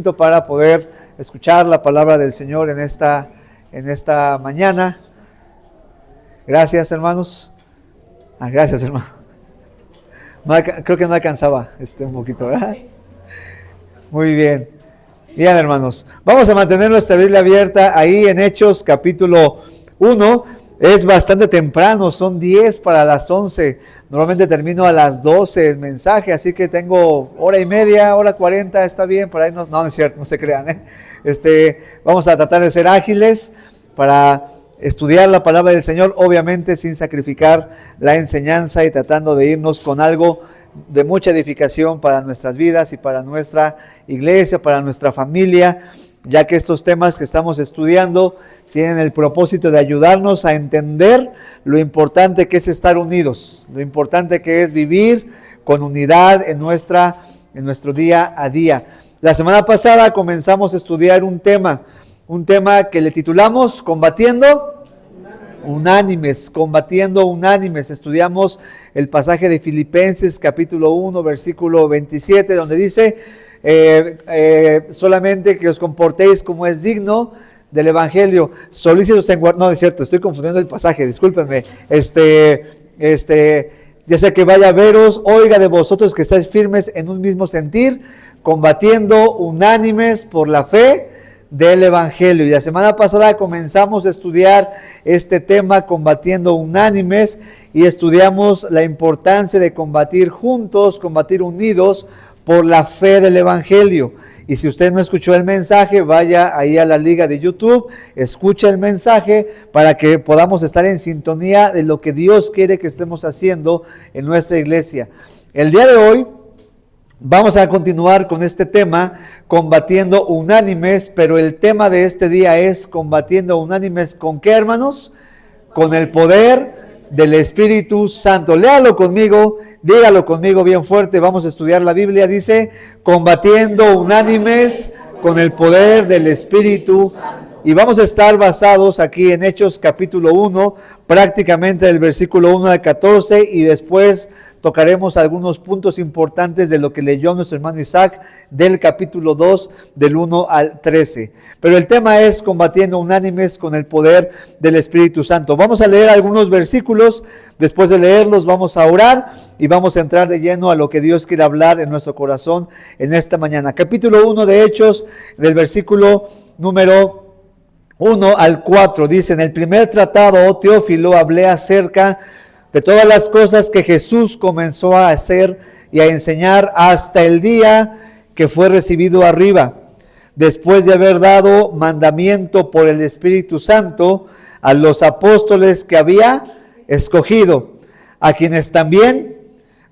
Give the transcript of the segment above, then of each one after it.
Para poder escuchar la palabra del Señor en esta mañana. Gracias, hermanos. Gracias, hermano. Creo que no alcanzaba un poquito, ¿verdad? Muy bien. Bien, hermanos. Vamos a mantener nuestra Biblia abierta ahí en Hechos capítulo 1. Es bastante temprano, son 10 para las 11. Normalmente termino a las 12 el mensaje, así que tengo hora y media, hora 40, está bien, por ahí no es cierto, no se crean, Vamos a tratar de ser ágiles para estudiar la palabra del Señor, obviamente sin sacrificar la enseñanza y tratando de irnos con algo de mucha edificación para nuestras vidas y para nuestra iglesia, para nuestra familia, ya que estos temas que estamos estudiando tienen el propósito de ayudarnos a entender lo importante que es estar unidos, lo importante que es vivir con unidad en nuestro día a día. La semana pasada comenzamos a estudiar un tema que le titulamos Combatiendo Unánimes. Estudiamos el pasaje de Filipenses capítulo 1, versículo 27, donde dice, solamente que os comportéis como es digno del Evangelio, solícitos en guardar. No, es cierto, estoy confundiendo el pasaje, discúlpenme. Ya sea que vaya a veros, oiga de vosotros que estáis firmes en un mismo sentir, combatiendo unánimes por la fe del Evangelio. Y la semana pasada comenzamos a estudiar este tema, combatiendo unánimes, y estudiamos la importancia de combatir juntos, combatir unidos por la fe del Evangelio. Y si usted no escuchó el mensaje, vaya ahí a la liga de YouTube, escucha el mensaje para que podamos estar en sintonía de lo que Dios quiere que estemos haciendo en nuestra iglesia. El día de hoy vamos a continuar con este tema, combatiendo unánimes, pero el tema de este día es combatiendo unánimes, ¿con qué, hermanos? Con el poder del Espíritu Santo. Léalo conmigo, dígalo conmigo bien fuerte. Vamos a estudiar la Biblia. Dice, combatiendo unánimes con el poder del Espíritu. Y vamos a estar basados aquí en Hechos capítulo 1, prácticamente del versículo 1 al 14, y después tocaremos algunos puntos importantes de lo que leyó nuestro hermano Isaac del capítulo 2, del 1 al 13. Pero el tema es combatiendo unánimes con el poder del Espíritu Santo. Vamos a leer algunos versículos, después de leerlos vamos a orar y vamos a entrar de lleno a lo que Dios quiere hablar en nuestro corazón en esta mañana. Capítulo 1 de Hechos, del versículo número 1 al 4, dice: en el primer tratado, oh Teófilo, hablé acerca de todas las cosas que Jesús comenzó a hacer y a enseñar hasta el día que fue recibido arriba, después de haber dado mandamiento por el Espíritu Santo a los apóstoles que había escogido, a quienes también,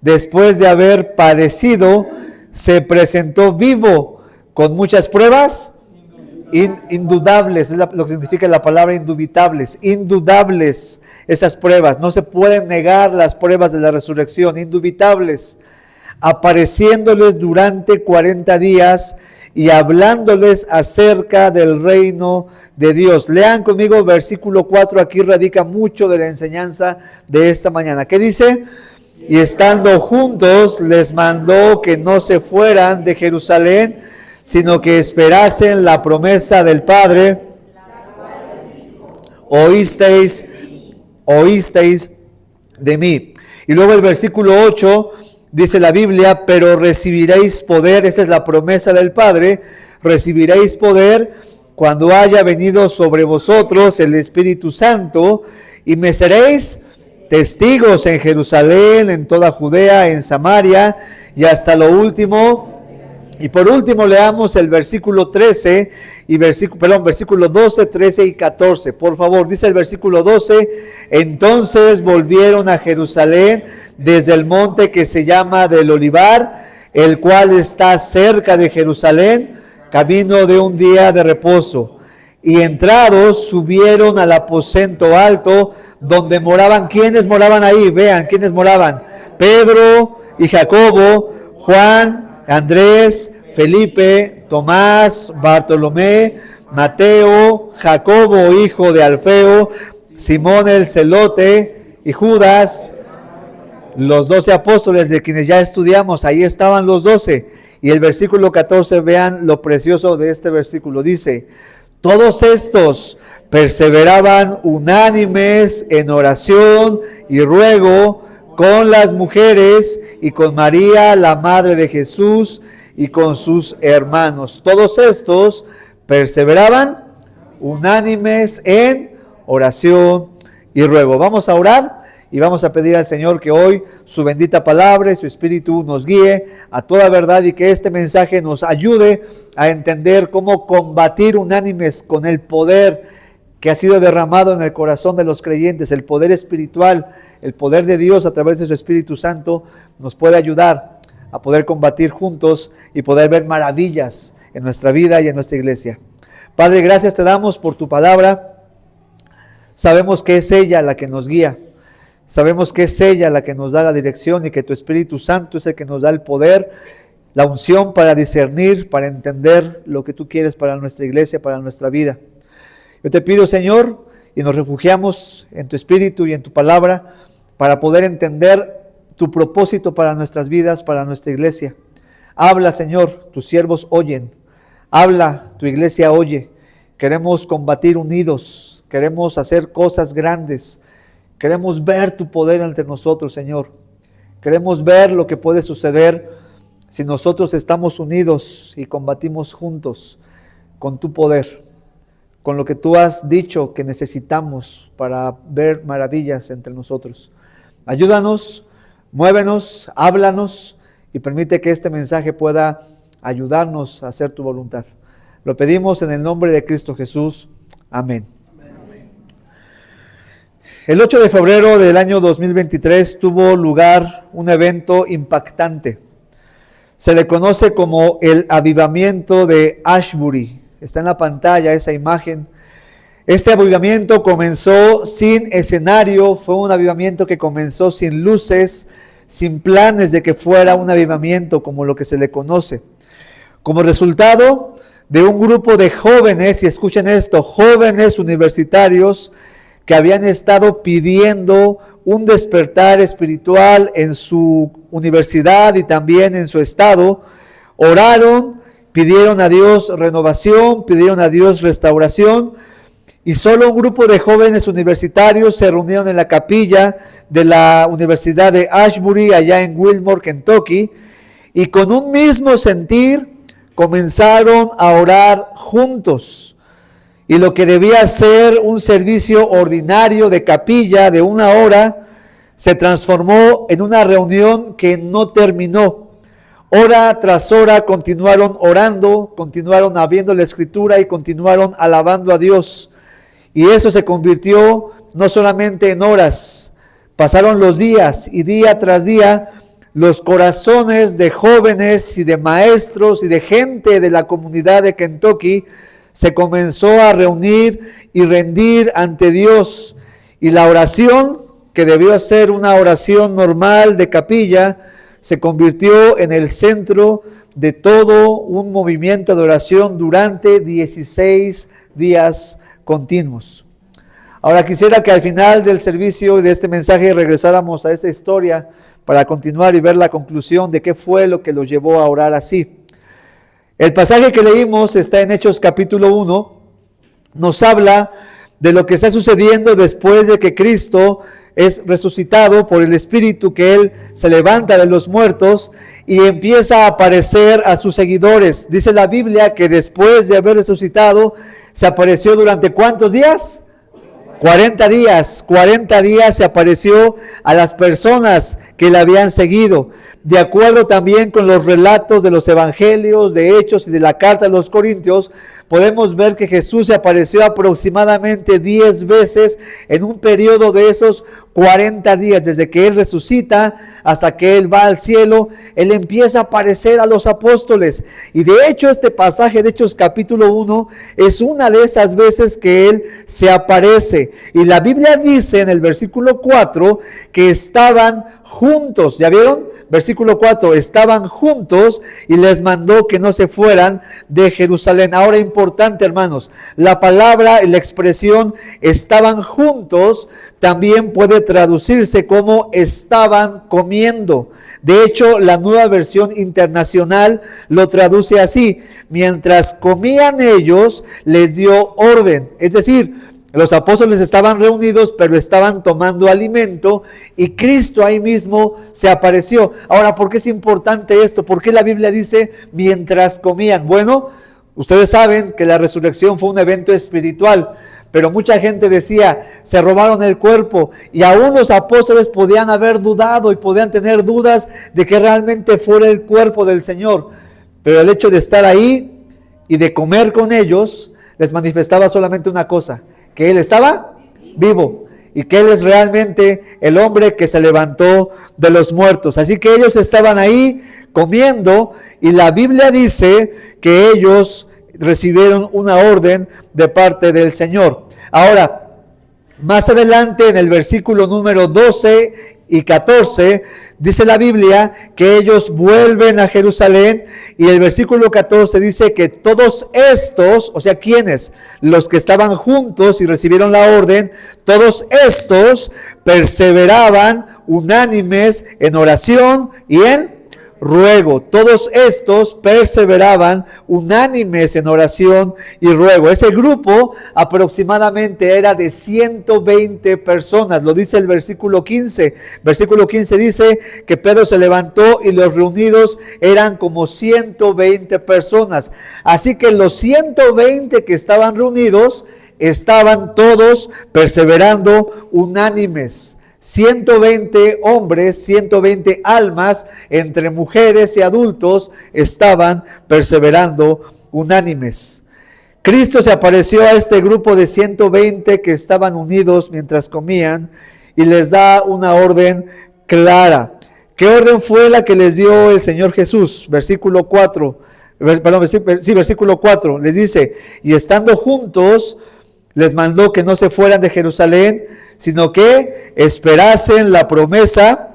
después de haber padecido, se presentó vivo con muchas pruebas indudables, es lo que significa la palabra indubitables, indudables esas pruebas, no se pueden negar las pruebas de la resurrección, indubitables, apareciéndoles durante 40 días y hablándoles acerca del reino de Dios. Lean conmigo versículo 4, aquí radica mucho de la enseñanza de esta mañana. ¿Qué dice? Y estando juntos les mandó que no se fueran de Jerusalén, sino que esperasen la promesa del Padre. Oísteis de mí. Y luego el versículo 8 dice la Biblia: pero recibiréis poder, esa es la promesa del Padre, recibiréis poder cuando haya venido sobre vosotros el Espíritu Santo, y me seréis testigos en Jerusalén, en toda Judea, en Samaria y hasta lo último. Y por último leamos el versículo 13 y versículo 12, 13 y 14. Por favor, dice el versículo 12: entonces volvieron a Jerusalén desde el monte que se llama del Olivar, el cual está cerca de Jerusalén, camino de un día de reposo. Y entrados subieron al aposento alto, donde moraban. ¿Quiénes moraban ahí? Vean, ¿quiénes moraban? Pedro y Jacobo, Juan, Andrés, Felipe, Tomás, Bartolomé, Mateo, Jacobo, hijo de Alfeo, Simón el Celote y Judas, los 12 apóstoles de quienes ya estudiamos. Ahí estaban los 12. Y el versículo 14, vean lo precioso de este versículo, dice: todos estos perseveraban unánimes en oración y ruego con las mujeres y con María, la madre de Jesús, y con sus hermanos. Todos estos perseveraban unánimes en oración y ruego. Vamos a orar y vamos a pedir al Señor que hoy su bendita palabra y su Espíritu nos guíe a toda verdad y que este mensaje nos ayude a entender cómo combatir unánimes con el poder que ha sido derramado en el corazón de los creyentes, el poder espiritual, el poder de Dios a través de su Espíritu Santo nos puede ayudar a poder combatir juntos y poder ver maravillas en nuestra vida y en nuestra iglesia. Padre, gracias te damos por tu palabra. Sabemos que es ella la que nos guía. Sabemos que es ella la que nos da la dirección y que tu Espíritu Santo es el que nos da el poder, la unción para discernir, para entender lo que tú quieres para nuestra iglesia, para nuestra vida. Yo te pido, Señor, y nos refugiamos en tu Espíritu y en tu palabra para poder entender tu propósito para nuestras vidas, para nuestra iglesia. Habla, Señor, tus siervos oyen. Habla, tu iglesia oye. Queremos combatir unidos, queremos hacer cosas grandes. Queremos ver tu poder entre nosotros, Señor. Queremos ver lo que puede suceder si nosotros estamos unidos y combatimos juntos con tu poder, con lo que tú has dicho que necesitamos para ver maravillas entre nosotros. Ayúdanos, muévenos, háblanos y permite que este mensaje pueda ayudarnos a hacer tu voluntad. Lo pedimos en el nombre de Cristo Jesús. Amén. El 8 de febrero del año 2023 tuvo lugar un evento impactante. Se le conoce como el avivamiento de Ashbury. Está en la pantalla esa imagen. Este avivamiento comenzó sin escenario, fue un avivamiento que comenzó sin luces, sin planes de que fuera un avivamiento como lo que se le conoce. Como resultado de un grupo de jóvenes, y escuchen esto, jóvenes universitarios que habían estado pidiendo un despertar espiritual en su universidad y también en su estado, oraron, pidieron a Dios renovación, pidieron a Dios restauración, y solo un grupo de jóvenes universitarios se reunieron en la capilla de la Universidad de Ashbury, allá en Wilmore, Kentucky, y con un mismo sentir comenzaron a orar juntos. Y lo que debía ser un servicio ordinario de capilla de 1 hora, se transformó en una reunión que no terminó. Hora tras hora continuaron orando, continuaron abriendo la Escritura y continuaron alabando a Dios. Y eso se convirtió no solamente en horas, pasaron los días y día tras día los corazones de jóvenes y de maestros y de gente de la comunidad de Kentucky se comenzó a reunir y rendir ante Dios. Y la oración, que debió ser una oración normal de capilla, se convirtió en el centro de todo un movimiento de oración durante 16 días continuos. Ahora quisiera que al final del servicio de este mensaje regresáramos a esta historia para continuar y ver la conclusión de qué fue lo que los llevó a orar así. El pasaje que leímos está en Hechos capítulo 1, nos habla de lo que está sucediendo después de que Cristo es resucitado por el Espíritu, que Él se levanta de los muertos y empieza a aparecer a sus seguidores. Dice la Biblia que después de haber resucitado, se apareció durante ¿cuántos días? 40 días se apareció a las personas que le habían seguido. De acuerdo también con los relatos de los evangelios, de Hechos y de la carta de los Corintios, podemos ver que Jesús se apareció aproximadamente 10 veces en un periodo de esos 40 días. Desde que Él resucita hasta que Él va al cielo, Él empieza a aparecer a los apóstoles. Y de hecho este pasaje de Hechos capítulo 1 es una de esas veces que Él se aparece. Y la Biblia dice en el versículo 4 que estaban juntos. ¿Ya vieron? Versículo 4, estaban juntos y les mandó que no se fueran de Jerusalén. Ahora, importante, hermanos, la palabra y la expresión estaban juntos también puede traducirse como estaban comiendo. De hecho, la Nueva Versión Internacional lo traduce así: mientras comían ellos, les dio orden. Es decir, los apóstoles estaban reunidos, pero estaban tomando alimento y Cristo ahí mismo se apareció. Ahora, ¿por qué es importante esto? ¿Por qué la Biblia dice mientras comían? Bueno, ustedes saben que la resurrección fue un evento espiritual, pero mucha gente decía, se robaron el cuerpo, y aún los apóstoles podían haber dudado y podían tener dudas de que realmente fuera el cuerpo del Señor. Pero el hecho de estar ahí y de comer con ellos les manifestaba solamente una cosa: que Él estaba vivo y que Él es realmente el hombre que se levantó de los muertos. Así que ellos estaban ahí comiendo y la Biblia dice que ellos recibieron una orden de parte del Señor. Ahora, más adelante en el versículo número 12 y 14, dice la Biblia que ellos vuelven a Jerusalén, y el versículo 14 dice que todos estos, o sea, ¿quiénes? Los que estaban juntos y recibieron la orden, todos estos perseveraban unánimes en oración y en ruego. Todos estos perseveraban unánimes en oración y ruego. Ese grupo aproximadamente era de 120 personas. Lo dice el versículo 15. Versículo 15 dice que Pedro se levantó y los reunidos eran como 120 personas. Así que los 120 que estaban reunidos estaban todos perseverando unánimes. 120 hombres, 120 almas, entre mujeres y adultos, estaban perseverando unánimes. Cristo se apareció a este grupo de 120 que estaban unidos mientras comían y les da una orden clara. ¿Qué orden fue la que les dio el Señor Jesús? Versículo 4. Versículo 4. Les dice, y estando juntos, les mandó que no se fueran de Jerusalén, sino que esperasen la promesa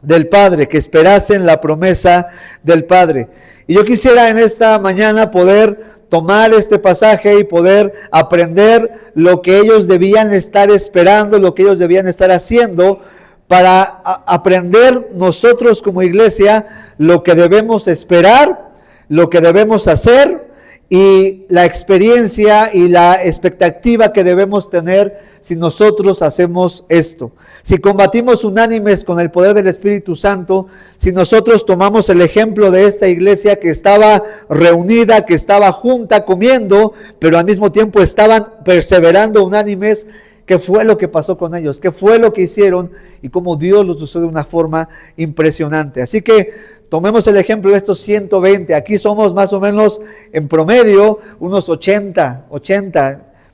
del Padre, que esperasen la promesa del Padre. Y yo quisiera en esta mañana poder tomar este pasaje y poder aprender lo que ellos debían estar esperando, lo que ellos debían estar haciendo, para aprender nosotros como iglesia lo que debemos esperar, lo que debemos hacer, y la experiencia y la expectativa que debemos tener si nosotros hacemos esto. Si combatimos unánimes con el poder del Espíritu Santo, si nosotros tomamos el ejemplo de esta iglesia que estaba reunida, que estaba junta comiendo, pero al mismo tiempo estaban perseverando unánimes, ¿qué fue lo que pasó con ellos? ¿Qué fue lo que hicieron? Y cómo Dios los usó de una forma impresionante. Así que tomemos el ejemplo de estos 120. Aquí somos más o menos en promedio unos 80,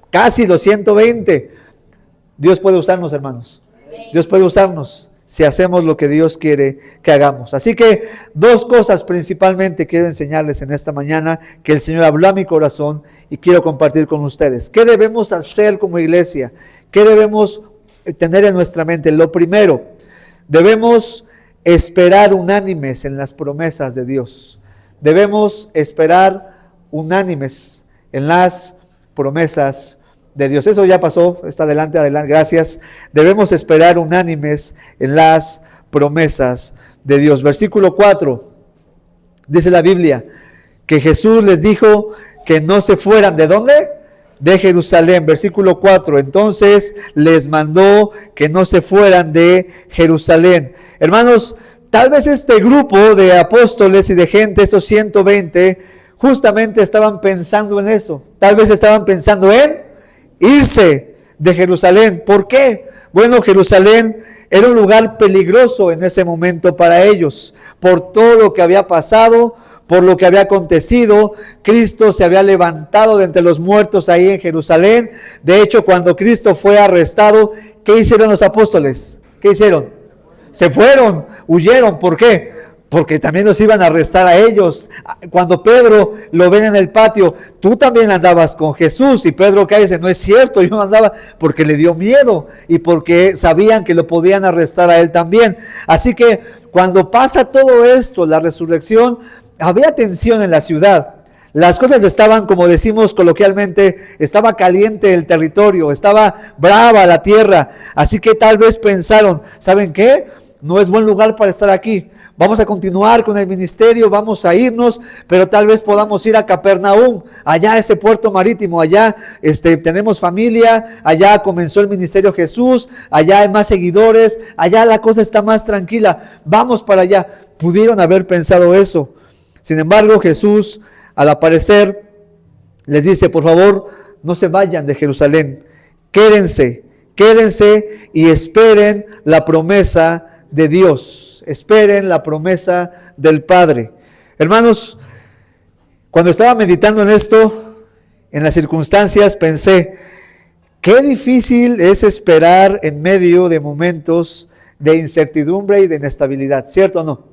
casi los 120. Dios puede usarnos, hermanos. Dios puede usarnos si hacemos lo que Dios quiere que hagamos. Así que dos cosas principalmente quiero enseñarles en esta mañana que el Señor habló a mi corazón y quiero compartir con ustedes. ¿Qué debemos hacer como iglesia? ¿Qué debemos tener en nuestra mente? Lo primero, debemos esperar unánimes en las promesas de Dios. Debemos esperar unánimes en las promesas de Dios. Eso ya pasó, está adelante, gracias. Debemos esperar unánimes en las promesas de Dios. Versículo 4, dice la Biblia, que Jesús les dijo que no se fueran. ¿De dónde? De Jerusalén. Versículo 4, entonces les mandó que no se fueran de Jerusalén. Hermanos, tal vez este grupo de apóstoles y de gente, estos 120, justamente estaban pensando en eso. Tal vez estaban pensando en irse de Jerusalén. ¿Por qué? Bueno, Jerusalén era un lugar peligroso en ese momento para ellos, por todo lo que había pasado, por lo que había acontecido. Cristo se había levantado de entre los muertos ahí en Jerusalén. De hecho, cuando Cristo fue arrestado, ¿qué hicieron los apóstoles? ¿Qué hicieron? Se fueron, huyeron. ¿Por qué? porque también los iban a arrestar a ellos. Cuando Pedro lo ven en el patio, tú también andabas con Jesús, y Pedro cae y dice, no es cierto, yo no andaba, porque le dio miedo y porque sabían que lo podían arrestar a él también. Así que cuando pasa todo esto, la resurrección, había tensión en la ciudad. Las cosas estaban, como decimos coloquialmente, estaba caliente el territorio, estaba brava la tierra. Así que tal vez pensaron, ¿saben qué? No es buen lugar para estar aquí. Vamos a continuar con el ministerio, vamos a irnos, pero tal vez podamos ir a Capernaum, allá ese puerto marítimo, allá tenemos familia, allá comenzó el ministerio Jesús, allá hay más seguidores, allá la cosa está más tranquila, vamos para allá. Pudieron haber pensado eso. Sin embargo, Jesús, al aparecer, les dice, por favor, no se vayan de Jerusalén, quédense y esperen la promesa de Dios, esperen la promesa del Padre. Hermanos, cuando estaba meditando en esto, en las circunstancias, pensé, qué difícil es esperar en medio de momentos de incertidumbre y de inestabilidad, ¿cierto o no?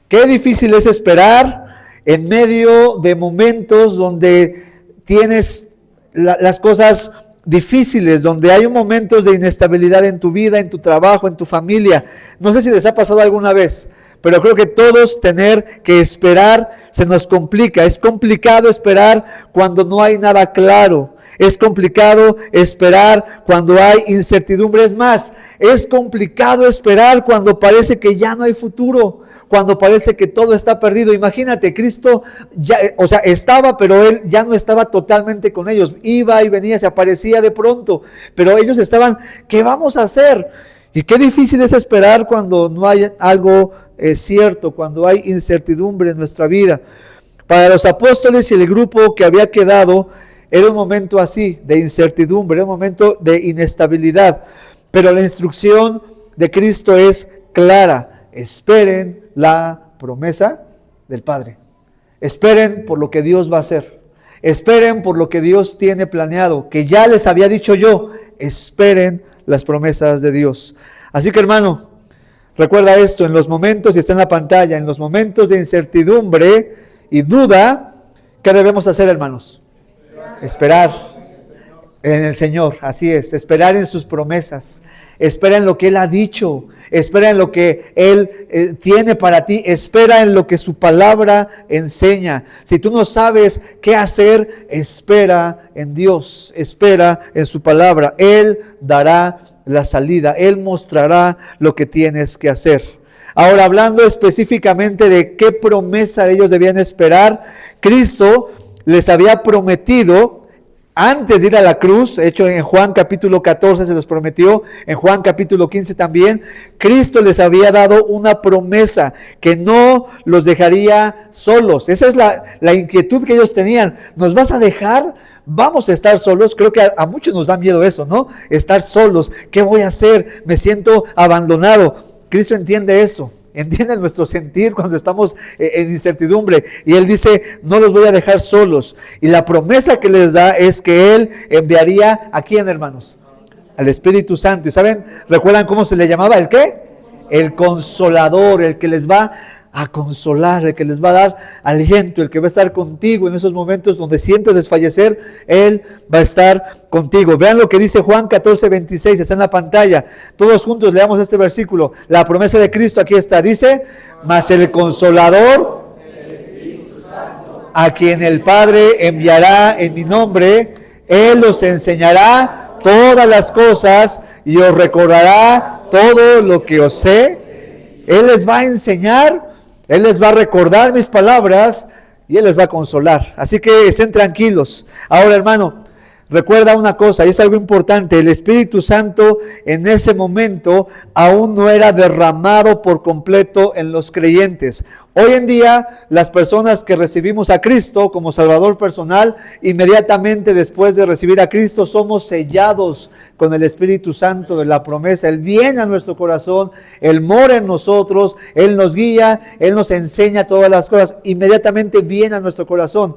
Qué difícil es esperar en medio de momentos donde tienes las cosas difíciles, donde hay momentos de inestabilidad en tu vida, en tu trabajo, en tu familia. No sé si les ha pasado alguna vez, pero creo que todos tener que esperar se nos complica. Es complicado esperar cuando no hay nada claro. Es complicado esperar cuando hay incertidumbre. Es más, es complicado esperar cuando parece que ya no hay futuro, cuando parece que todo está perdido. Imagínate, Cristo ya, estaba, pero Él ya no estaba totalmente con ellos. Iba y venía, se aparecía de pronto, pero ellos estaban, ¿qué vamos a hacer? Y qué difícil es esperar cuando no hay algo cierto, cuando hay incertidumbre en nuestra vida. Para los apóstoles y el grupo que había quedado, era un momento así, de incertidumbre, era un momento de inestabilidad. Pero la instrucción de Cristo es clara: esperen la promesa del Padre. Esperen por lo que Dios va a hacer. Esperen por lo que Dios tiene planeado, que ya les había dicho yo. Esperen las promesas de Dios. Así que, hermano, recuerda esto: en los momentos, y está en la pantalla, en los momentos de incertidumbre y duda, ¿qué debemos hacer, hermanos? Esperar en el Señor, así es, esperar en sus promesas, espera en lo que Él ha dicho, espera en lo que Él tiene para ti, espera en lo que su palabra enseña. Si tú no sabes qué hacer, espera en Dios, espera en su palabra. Él dará la salida, Él mostrará lo que tienes que hacer. Ahora, hablando específicamente de qué promesa ellos debían esperar, Cristo les había prometido antes de ir a la cruz. De hecho, en Juan capítulo 14 se los prometió, en Juan capítulo 15 también. Cristo les había dado una promesa, que no los dejaría solos. Esa es la inquietud que ellos tenían. ¿Nos vas a dejar? ¿Vamos a estar solos? Creo que a muchos nos da miedo eso, ¿no? Estar solos. ¿Qué voy a hacer? Me siento abandonado. Cristo entiende eso. Entiende nuestro sentir cuando estamos en incertidumbre. Y Él dice, no los voy a dejar solos. Y la promesa que les da es que Él enviaría, ¿a quién, hermanos? Al Espíritu Santo. ¿Y saben? ¿Recuerdan cómo se le llamaba? ¿El qué? El Consolador, el que les va a consolar, el que les va a dar aliento, el que va a estar contigo en esos momentos donde sientes desfallecer. Él va a estar contigo. Vean lo que dice Juan 14:26, está en la pantalla. Todos juntos leamos este versículo. La promesa de Cristo aquí está, dice, mas el Consolador, el Espíritu Santo, a quien el Padre enviará en mi nombre, Él os enseñará todas las cosas y os recordará todo lo que os sé. Él les va a enseñar, Él les va a recordar mis palabras y Él les va a consolar. Así que estén tranquilos. Ahora, hermano, recuerda una cosa, y es algo importante: el Espíritu Santo en ese momento aún no era derramado por completo en los creyentes. Hoy en día, las personas que recibimos a Cristo como Salvador personal, inmediatamente después de recibir a Cristo, somos sellados con el Espíritu Santo de la promesa. Él viene a nuestro corazón, Él mora en nosotros, Él nos guía, Él nos enseña todas las cosas. Inmediatamente viene a nuestro corazón.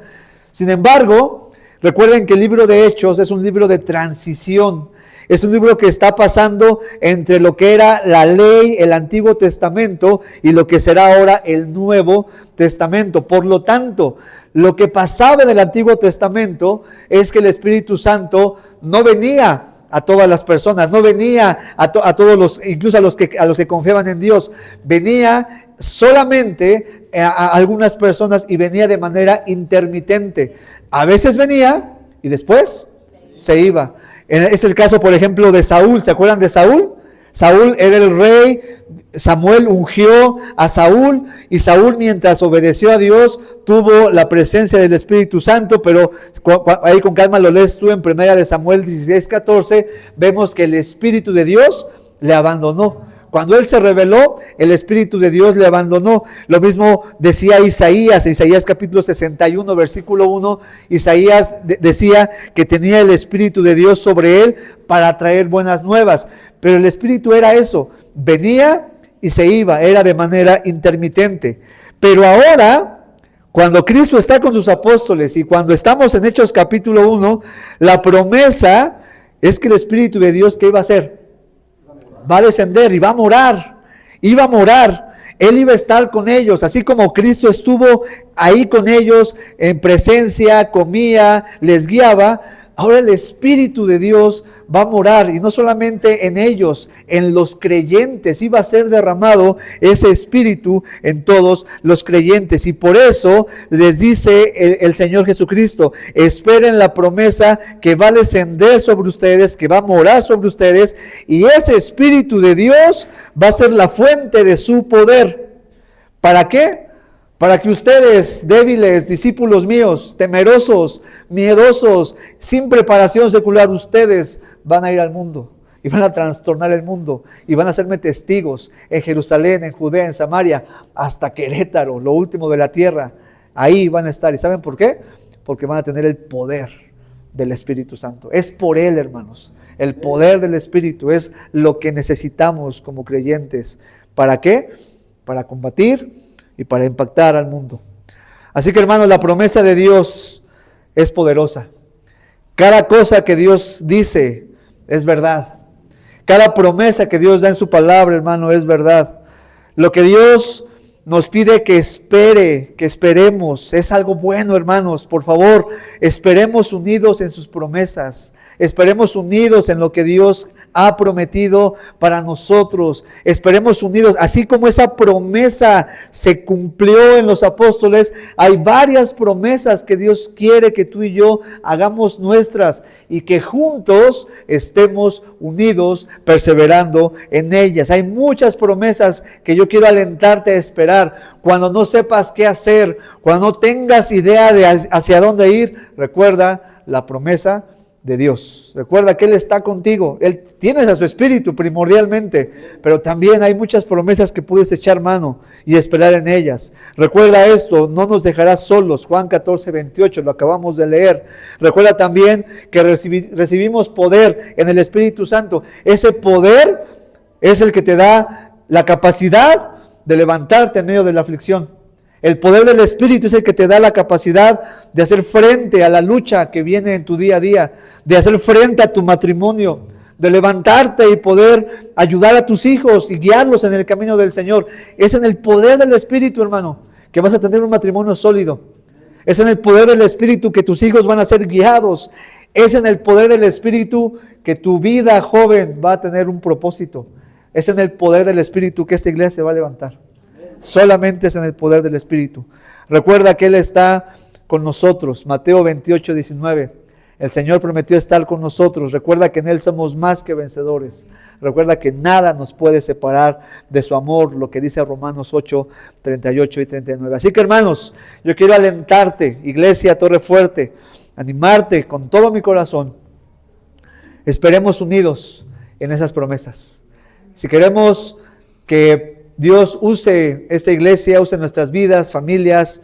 Sin embargo, recuerden que el libro de Hechos es un libro de transición. Es un libro que está pasando entre lo que era la ley, el Antiguo Testamento, y lo que será ahora el Nuevo Testamento. Por lo tanto, lo que pasaba en el Antiguo Testamento es que el Espíritu Santo no venía a todas las personas, no venía a todos los, incluso a los que confiaban en Dios, venía solamente a algunas personas y venía de manera intermitente. A veces venía y después se iba. Es el caso, por ejemplo, de Saúl. ¿Se acuerdan de Saúl? Saúl era el rey, Samuel ungió a Saúl y Saúl, mientras obedeció a Dios, tuvo la presencia del Espíritu Santo, pero ahí con calma lo lees tú en 1 Samuel 16:14, vemos que el Espíritu de Dios le abandonó. Cuando él se rebeló, el Espíritu de Dios le abandonó. Lo mismo decía Isaías, capítulo 61, versículo 1. Isaías decía que tenía el Espíritu de Dios sobre él para traer buenas nuevas. Pero el Espíritu era eso, venía y se iba, era de manera intermitente. Pero ahora, cuando Cristo está con sus apóstoles y cuando estamos en Hechos capítulo 1, la promesa es que el Espíritu de Dios, ¿qué iba a hacer? Va a descender y va a morar, iba a morar, Él iba a estar con ellos, así como Cristo estuvo ahí con ellos en presencia, comía, les guiaba. Ahora el Espíritu de Dios va a morar, y no solamente en ellos, en los creyentes. Iba a ser derramado ese Espíritu en todos los creyentes. Y por eso les dice el Señor Jesucristo: esperen la promesa que va a descender sobre ustedes, que va a morar sobre ustedes. Y ese Espíritu de Dios va a ser la fuente de su poder. ¿Para qué? Para que ustedes, débiles, discípulos míos, temerosos, miedosos, sin preparación secular, ustedes van a ir al mundo y van a trastornar el mundo y van a hacerme testigos en Jerusalén, en Judea, en Samaria, hasta Querétaro, lo último de la tierra. Ahí van a estar. ¿Y saben por qué? Porque van a tener el poder del Espíritu Santo. Es por Él, hermanos. El poder del Espíritu es lo que necesitamos como creyentes. ¿Para qué? Para combatir y para impactar al mundo. Así que, hermanos, la promesa de Dios es poderosa. Cada cosa que Dios dice es verdad. Cada promesa que Dios da en su palabra, hermano, es verdad. Lo que Dios nos pide que esperemos, es algo bueno, hermanos. Por favor, esperemos unidos en sus promesas. Esperemos unidos en lo que Dios ha prometido para nosotros. Esperemos unidos, así como esa promesa se cumplió en los apóstoles. Hay varias promesas que Dios quiere que tú y yo hagamos nuestras y que juntos estemos unidos, perseverando en ellas. Hay muchas promesas que yo quiero alentarte a esperar. Cuando no sepas qué hacer, cuando no tengas idea de hacia dónde ir, recuerda la promesa de Dios. Recuerda que Él está contigo. Él tienes a su Espíritu primordialmente, pero también hay muchas promesas que puedes echar mano y esperar en ellas. Recuerda esto: no nos dejarás solos. Juan 14:28, lo acabamos de leer. Recuerda también que recibimos poder en el Espíritu Santo. Ese poder es el que te da la capacidad de levantarte en medio de la aflicción. El poder del Espíritu es el que te da la capacidad de hacer frente a la lucha que viene en tu día a día, de hacer frente a tu matrimonio, de levantarte y poder ayudar a tus hijos y guiarlos en el camino del Señor. Es en el poder del Espíritu, hermano, que vas a tener un matrimonio sólido. Es en el poder del Espíritu que tus hijos van a ser guiados. Es en el poder del Espíritu que tu vida joven va a tener un propósito. Es en el poder del Espíritu que esta iglesia se va a levantar. Solamente es en el poder del Espíritu. Recuerda que Él está con nosotros. Mateo 28:19. El Señor prometió estar con nosotros. Recuerda que en Él somos más que vencedores. Recuerda que nada nos puede separar de su amor, lo que dice Romanos 8:38 y 39. Así que, hermanos, yo quiero alentarte, iglesia Torre Fuerte, animarte con todo mi corazón. Esperemos unidos en esas promesas. Si queremos que Dios use esta iglesia, use nuestras vidas, familias,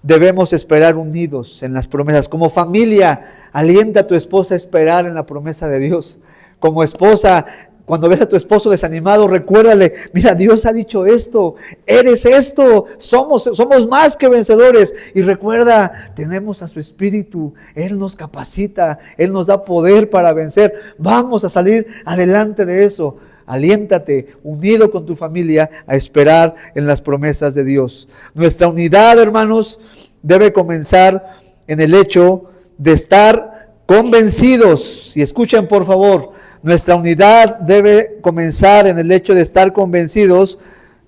debemos esperar unidos en las promesas. Como familia, alienta a tu esposa a esperar en la promesa de Dios. Como esposa, Cuando ves a tu esposo desanimado, recuérdale, mira, Dios ha dicho esto, eres esto, somos más que vencedores. Y recuerda, tenemos a su Espíritu, Él nos capacita, Él nos da poder para vencer. Vamos a salir adelante de eso. Aliéntate, unido con tu familia, a esperar en las promesas de Dios. Nuestra unidad, hermanos, debe comenzar en el hecho de estar convencidos. Y escuchen, por favor, nuestra unidad debe comenzar en el hecho de estar convencidos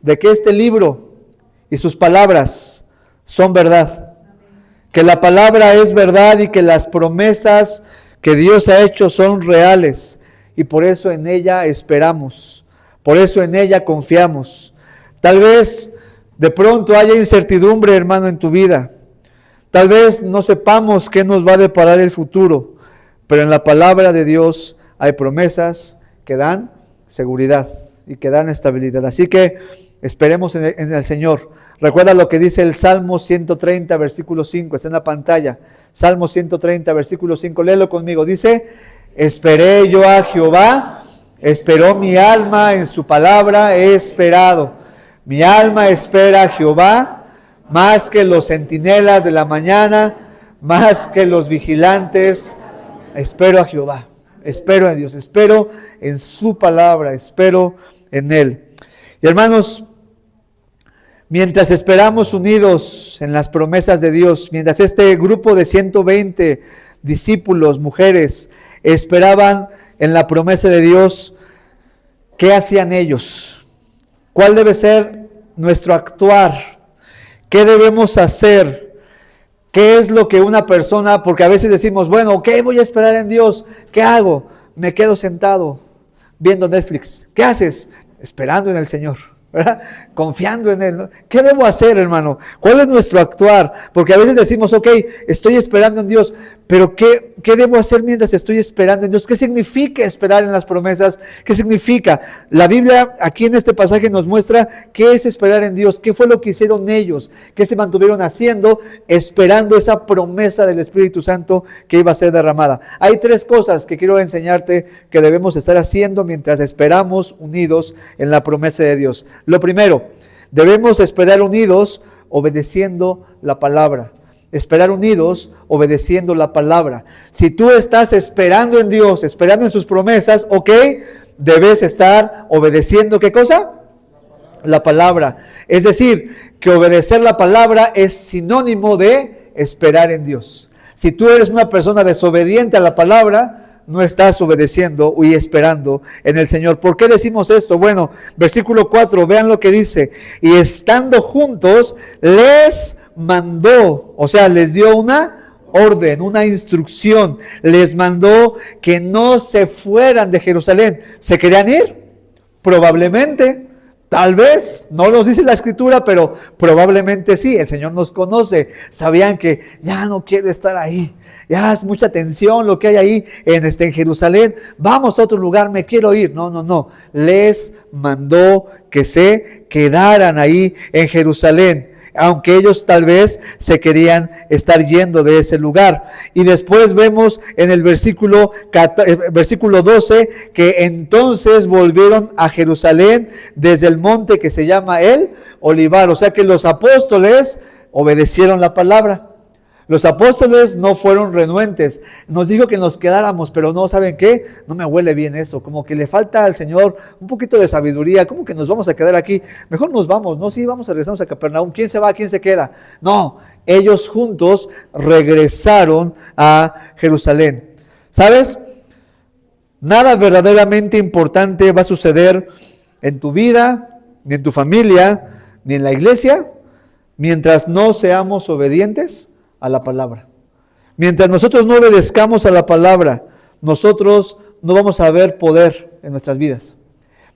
de que este libro y sus palabras son verdad. Que la palabra es verdad y que las promesas que Dios ha hecho son reales. Y por eso en ella esperamos, por eso en ella confiamos. Tal vez de pronto haya incertidumbre, hermano, en tu vida. Tal vez no sepamos qué nos va a deparar el futuro, pero en la palabra de Dios hay promesas que dan seguridad y que dan estabilidad. Así que esperemos en el Señor. Recuerda lo que dice el Salmo 130, versículo 5, está en la pantalla. Salmo 130, versículo 5, léelo conmigo. Dice: esperé yo a Jehová, esperó mi alma en su palabra, he esperado. Mi alma espera a Jehová, más que los centinelas de la mañana, más que los vigilantes. Espero a Jehová, espero a Dios, espero en su palabra, espero en Él. Y hermanos, mientras esperamos unidos en las promesas de Dios, mientras este grupo de 120 discípulos, mujeres, esperaban en la promesa de Dios, ¿qué hacían ellos? ¿Cuál debe ser nuestro actuar? ¿Qué debemos hacer? ¿Qué es lo que una persona, porque a veces decimos, bueno, ok, voy a esperar en Dios, ¿qué hago? Me quedo sentado viendo Netflix. ¿Qué haces? Esperando en el Señor, ¿verdad? Confiando en Él, ¿no? ¿Qué debo hacer, hermano? ¿Cuál es nuestro actuar? Porque a veces decimos, ok, estoy esperando en Dios, pero ¿qué debo hacer mientras estoy esperando en Dios? ¿Qué significa esperar en las promesas? ¿Qué significa? La Biblia aquí en este pasaje nos muestra qué es esperar en Dios, qué fue lo que hicieron ellos, qué se mantuvieron haciendo, esperando esa promesa del Espíritu Santo que iba a ser derramada. Hay 3 cosas que quiero enseñarte que debemos estar haciendo mientras esperamos unidos en la promesa de Dios. Lo primero, debemos esperar unidos obedeciendo la palabra. Esperar unidos obedeciendo la palabra. Si tú estás esperando en Dios, esperando en sus promesas, ok, debes estar obedeciendo ¿qué cosa? La palabra. Es decir, que obedecer la palabra es sinónimo de esperar en Dios. Si tú eres una persona desobediente a la palabra, no estás obedeciendo y esperando en el Señor. ¿Por qué decimos esto? Bueno, versículo 4, vean lo que dice. Y estando juntos, les mandó, o sea, les dio una orden, una instrucción. Les mandó que no se fueran de Jerusalén. ¿Se querían ir? Probablemente. Tal vez, no nos dice la Escritura, pero probablemente sí. El Señor nos conoce. Sabían que ya no quiero estar ahí. Ya es mucha tensión lo que hay ahí en Jerusalén. Vamos a otro lugar, me quiero ir. No. Les mandó que se quedaran ahí en Jerusalén, aunque ellos tal vez se querían estar yendo de ese lugar. Y después vemos en el versículo 12 que entonces volvieron a Jerusalén desde el monte que se llama el Olivar. O sea que los apóstoles obedecieron la palabra. Los apóstoles no fueron renuentes. Nos dijo que nos quedáramos, pero no, ¿saben qué? No me huele bien eso. Como que le falta al Señor un poquito de sabiduría. ¿Cómo que nos vamos a quedar aquí? Mejor nos vamos, ¿no? Sí, vamos a regresarnos a Capernaum. ¿Quién se va? ¿Quién se queda? No, ellos juntos regresaron a Jerusalén. ¿Sabes? Nada verdaderamente importante va a suceder en tu vida, ni en tu familia, ni en la iglesia, mientras no seamos obedientes a la palabra. Mientras nosotros no obedezcamos a la palabra, nosotros no vamos a ver poder en nuestras vidas.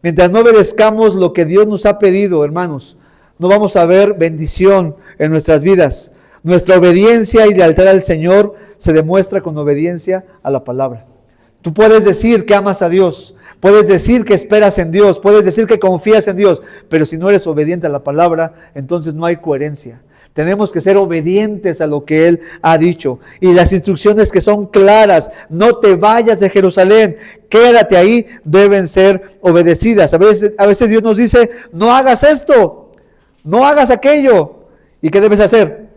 Mientras no obedezcamos lo que Dios nos ha pedido, hermanos, no vamos a ver bendición en nuestras vidas. Nuestra obediencia y lealtad al Señor se demuestra con obediencia a la palabra. Tú puedes decir que amas a Dios, puedes decir que esperas en Dios, puedes decir que confías en Dios, pero si no eres obediente a la palabra, entonces no hay coherencia. Tenemos que ser obedientes a lo que Él ha dicho. Y las instrucciones que son claras, no te vayas de Jerusalén, quédate ahí, deben ser obedecidas. A veces Dios nos dice, no hagas esto, no hagas aquello. ¿Y qué debes hacer?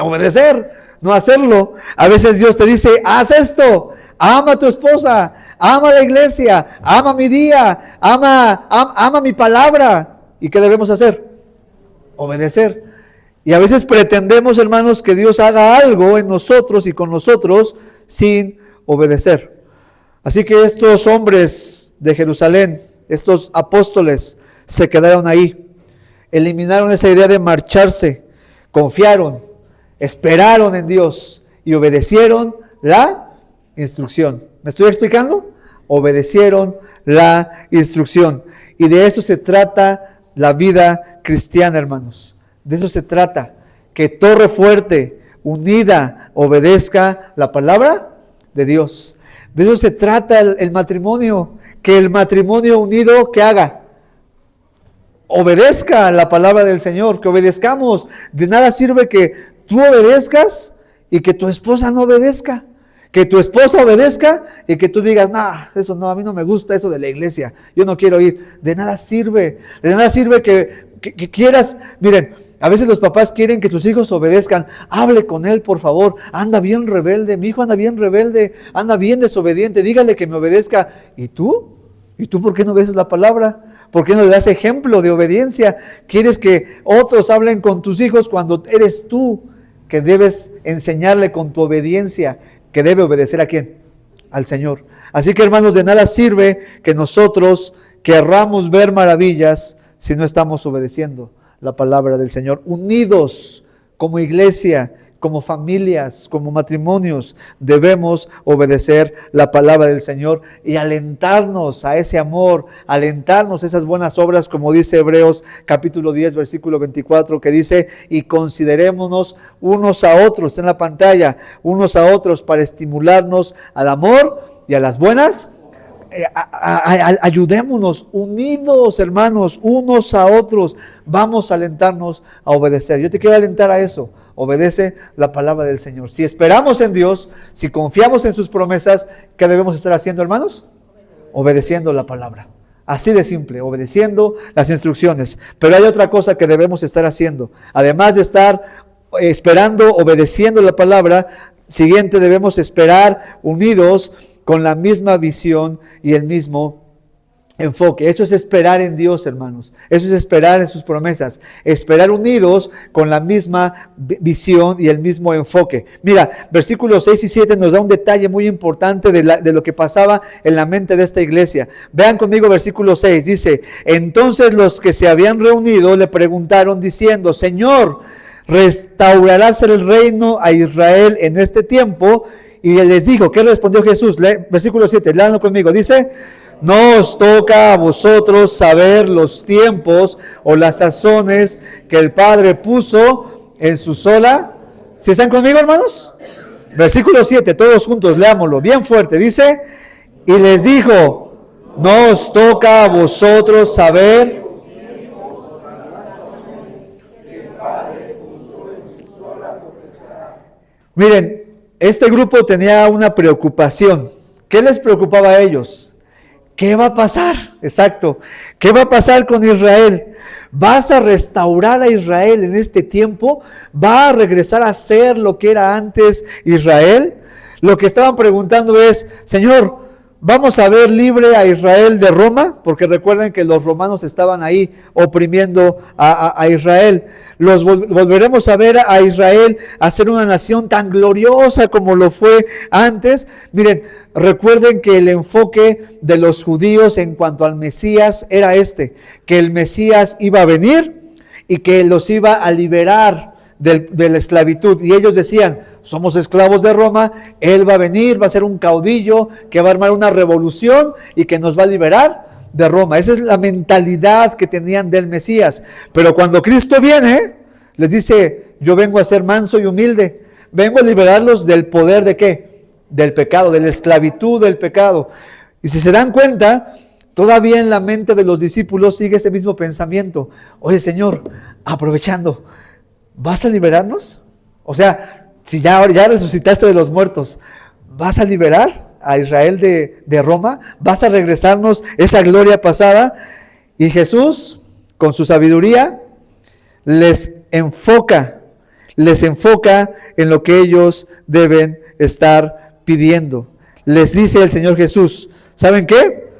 Obedecer, no hacerlo. A veces Dios te dice, haz esto, ama a tu esposa, ama a la iglesia, ama mi día, ama mi palabra. ¿Y qué debemos hacer? Obedecer. Y a veces pretendemos, hermanos, que Dios haga algo en nosotros y con nosotros sin obedecer. Así que estos hombres de Jerusalén, estos apóstoles, se quedaron ahí. Eliminaron esa idea de marcharse, confiaron, esperaron en Dios y obedecieron la instrucción. ¿Me estoy explicando? Obedecieron la instrucción. Y de eso se trata la vida cristiana, hermanos. De eso se trata. Que torre fuerte, unida, obedezca la palabra de Dios. De eso se trata el matrimonio. Que el matrimonio unido, ¿qué haga? Obedezca la palabra del Señor. Que obedezcamos. De nada sirve que tú obedezcas y que tu esposa no obedezca. Que tu esposa obedezca y que tú digas, eso no, a mí no me gusta eso de la iglesia, yo no quiero ir. De nada sirve que quieras. Miren, a veces los papás quieren que sus hijos obedezcan. Hable con él, por favor. Anda bien rebelde, mi hijo anda bien rebelde, anda bien desobediente, dígale que me obedezca. ¿Y tú? ¿Y tú por qué no obedeces la palabra? ¿Por qué no le das ejemplo de obediencia? ¿Quieres que otros hablen con tus hijos cuando eres tú que debes enseñarle con tu obediencia? Que debe obedecer ¿a quién? Al Señor. Así que, hermanos, de nada sirve que nosotros querramos ver maravillas si no estamos obedeciendo la palabra del Señor. Unidos como iglesia, como familias, como matrimonios, debemos obedecer la palabra del Señor y alentarnos a ese amor, alentarnos a esas buenas obras, como dice Hebreos capítulo 10, versículo 24, que dice, y considerémonos unos a otros, en la pantalla, unos a otros para estimularnos al amor y a las buenas. Ayudémonos, unidos, hermanos, unos a otros, vamos a alentarnos a obedecer. Yo te quiero alentar a eso. Obedece la palabra del Señor. Si esperamos en Dios, si confiamos en sus promesas, ¿qué debemos estar haciendo, hermanos? Obedeciendo la palabra. Así de simple, obedeciendo las instrucciones. Pero hay otra cosa que debemos estar haciendo. Además de estar esperando, obedeciendo la palabra, siguiente, debemos esperar unidos con la misma visión y el mismo enfoque. Eso es esperar en Dios, hermanos. Eso es esperar en sus promesas. Esperar unidos con la misma visión y el mismo enfoque. Mira, versículos 6 y 7 nos da un detalle muy importante de lo que pasaba en la mente de esta iglesia. Vean conmigo versículo 6. Dice, entonces los que se habían reunido le preguntaron diciendo, Señor, ¿restaurarás el reino a Israel en este tiempo? Y él les dijo, ¿qué respondió Jesús? Versículo 7, léanlo conmigo. Dice, no os toca a vosotros saber los tiempos o las sazones que el Padre puso en su sola. ¿Sí están conmigo, hermanos? Versículo 7, todos juntos, leámoslo bien fuerte. Dice, y les dijo, no os toca a vosotros saber. Miren, este grupo tenía una preocupación. ¿Qué les preocupaba a ellos? ¿Qué va a pasar? Exacto. ¿Qué va a pasar con Israel? ¿Vas a restaurar a Israel en este tiempo? ¿Va a regresar a ser lo que era antes Israel? Lo que estaban preguntando es, Señor, ¿vamos a ver libre a Israel de Roma? Porque recuerden que los romanos estaban ahí oprimiendo a Israel. Volveremos a ver a Israel a ser una nación tan gloriosa como lo fue antes. Miren, recuerden que el enfoque de los judíos en cuanto al Mesías era que el Mesías iba a venir y que los iba a liberar de la esclavitud. Y ellos decían, somos esclavos de Roma, Él va a venir, va a ser un caudillo que va a armar una revolución y que nos va a liberar de Roma. Esa es la mentalidad que tenían del Mesías. Pero cuando Cristo viene, les dice, yo vengo a ser manso y humilde, vengo a liberarlos del poder ¿de qué? Del pecado, de la esclavitud del pecado. Y si se dan cuenta, todavía en la mente de los discípulos sigue ese mismo pensamiento. Oye, Señor, aprovechando, ¿vas a liberarnos? O sea, si ya resucitaste de los muertos, ¿vas a liberar a Israel de Roma? ¿Vas a regresarnos esa gloria pasada? Y Jesús, con su sabiduría, les enfoca en lo que ellos deben estar pidiendo. Les dice el Señor Jesús, ¿saben qué?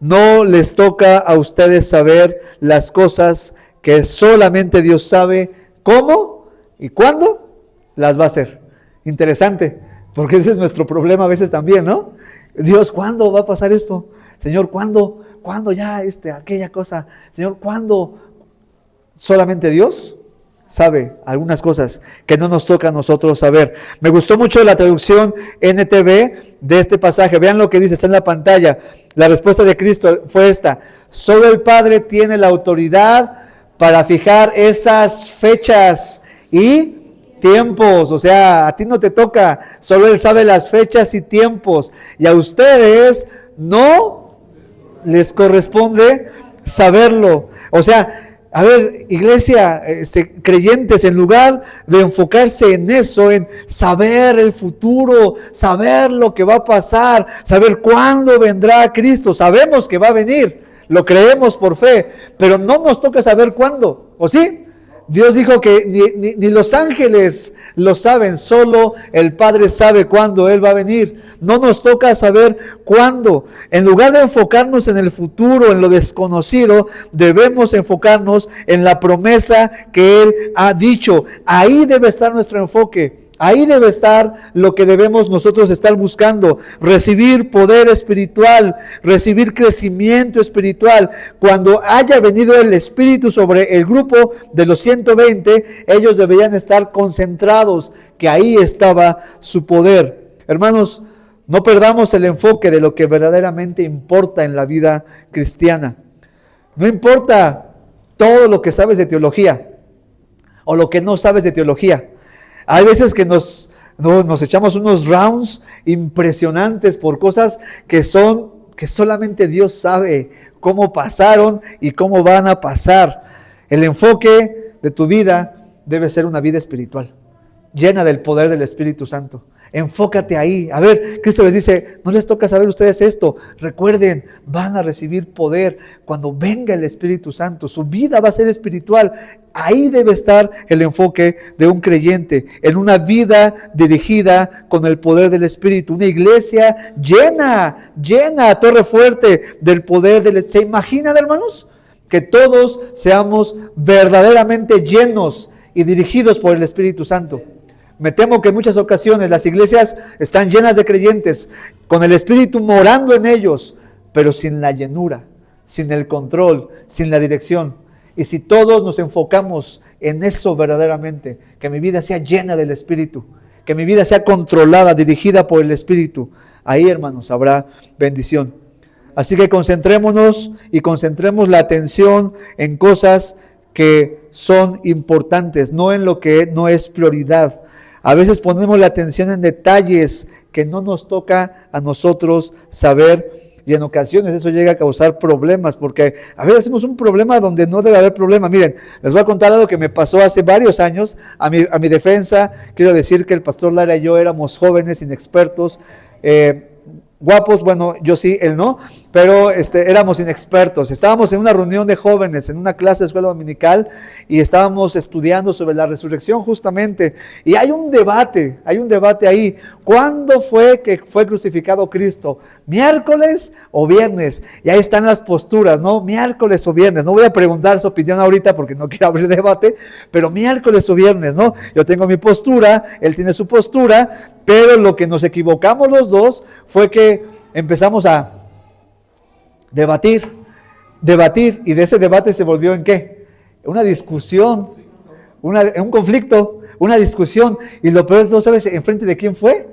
No les toca a ustedes saber las cosas que solamente Dios sabe cómo y cuándo las va a hacer. Interesante, porque ese es nuestro problema a veces también, ¿no? Dios, ¿cuándo va a pasar esto? Señor, ¿cuándo ya aquella cosa? Señor, ¿cuándo? Solamente Dios sabe algunas cosas que no nos toca a nosotros saber. Me gustó mucho la traducción NTV de este pasaje. Vean lo que dice, está en la pantalla. La respuesta de Cristo fue esta: solo el Padre tiene la autoridad para fijar esas fechas y tiempos. O sea, a ti no te toca, solo Él sabe las fechas y tiempos. Y a ustedes no les corresponde saberlo. O sea, a ver, iglesia, creyentes, en lugar de enfocarse en eso, en saber el futuro, saber lo que va a pasar, saber cuándo vendrá Cristo, sabemos que va a venir, lo creemos por fe, pero no nos toca saber cuándo, ¿o sí? Dios dijo que ni los ángeles lo saben, solo el Padre sabe cuándo Él va a venir. No nos toca saber cuándo. En lugar de enfocarnos en el futuro, en lo desconocido, debemos enfocarnos en la promesa que Él ha dicho. Ahí debe estar nuestro enfoque. Ahí debe estar lo que debemos nosotros estar buscando: recibir poder espiritual, recibir crecimiento espiritual. Cuando haya venido el Espíritu sobre el grupo de los 120, ellos deberían estar concentrados, que ahí estaba su poder. Hermanos, no perdamos el enfoque de lo que verdaderamente importa en la vida cristiana. No importa todo lo que sabes de teología o lo que no sabes de teología. Hay veces que nos echamos unos rounds impresionantes por cosas que solamente Dios sabe cómo pasaron y cómo van a pasar. El enfoque de tu vida debe ser una vida espiritual, llena del poder del Espíritu Santo. Enfócate ahí. A ver, Cristo les dice, no les toca saber ustedes esto. Recuerden, van a recibir poder cuando venga el Espíritu Santo. Su vida va a ser espiritual. Ahí debe estar el enfoque de un creyente, en una vida dirigida con el poder del Espíritu. Una iglesia llena a torre fuerte del poder del Espíritu. ¿Se imaginan, hermanos? Que todos seamos verdaderamente llenos y dirigidos por el Espíritu Santo. Me temo que en muchas ocasiones las iglesias están llenas de creyentes, con el Espíritu morando en ellos, pero sin la llenura, sin el control, sin la dirección. Y si todos nos enfocamos en eso verdaderamente, que mi vida sea llena del Espíritu, que mi vida sea controlada, dirigida por el Espíritu, ahí, hermanos, habrá bendición. Así que concentrémonos y concentremos la atención en cosas que son importantes, no en lo que no es prioridad. A veces ponemos la atención en detalles que no nos toca a nosotros saber, y en ocasiones eso llega a causar problemas, porque a veces hacemos un problema donde no debe haber problema. Miren, les voy a contar algo que me pasó hace varios años. A mi defensa, quiero decir que el pastor Lara y yo éramos jóvenes, inexpertos, guapos, bueno, yo sí, él no, pero éramos inexpertos. Estábamos en una reunión de jóvenes, en una clase de escuela dominical, y estábamos estudiando sobre la resurrección justamente, y hay un debate ahí. ¿Cuándo fue que fue crucificado Cristo? ¿Miércoles o viernes? Y ahí están las posturas, ¿no? Miércoles o viernes. No voy a preguntar su opinión ahorita porque no quiero abrir debate, pero miércoles o viernes, ¿no? Yo tengo mi postura, él tiene su postura, pero lo que nos equivocamos los dos fue que empezamos a debatir, y de ese debate se volvió ¿en qué? Una discusión, un conflicto, una discusión. Y lo peor, ¿no sabes enfrente de quién fue?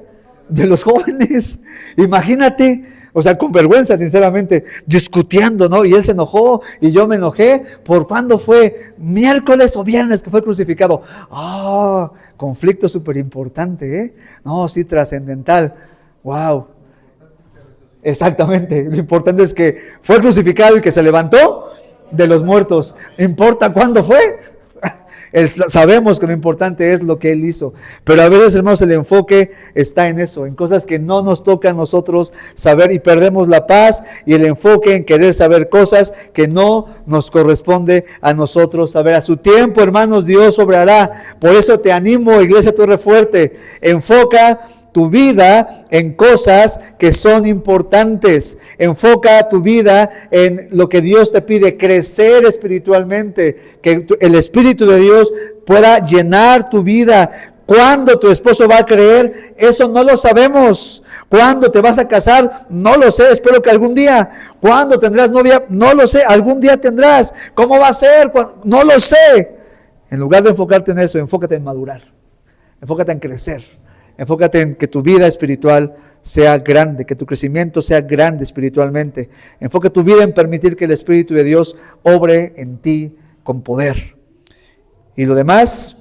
De los jóvenes. Imagínate, o sea, con vergüenza, sinceramente, discutiendo, ¿no? Y él se enojó y yo me enojé. ¿Por cuándo fue? ¿Miércoles o viernes que fue crucificado? Conflicto súper importante, ¿eh? No, sí, trascendental. Wow. Exactamente, lo importante es que fue crucificado y que se levantó de los muertos. ¿Importa cuándo fue? Sabemos que lo importante es lo que Él hizo, pero a veces, hermanos, el enfoque está en eso, en cosas que no nos toca a nosotros saber y perdemos la paz, y el enfoque en querer saber cosas que no nos corresponde a nosotros saber. A su tiempo, hermanos, Dios obrará. Por eso te animo, Iglesia Torre Fuerte, enfoca tu vida en cosas que son importantes. Enfoca tu vida en lo que Dios te pide, crecer espiritualmente, que el Espíritu de Dios pueda llenar tu vida. ¿Cuándo tu esposo va a creer? Eso no lo sabemos. ¿Cuándo te vas a casar? No lo sé, espero que algún día. ¿Cuándo tendrás novia? No lo sé, algún día tendrás. ¿Cómo va a ser? No lo sé. En lugar de enfocarte en eso, enfócate en madurar. Enfócate en crecer. Enfócate en que tu vida espiritual sea grande, que tu crecimiento sea grande espiritualmente. Enfoca tu vida en permitir que el Espíritu de Dios obre en ti con poder. Y lo demás,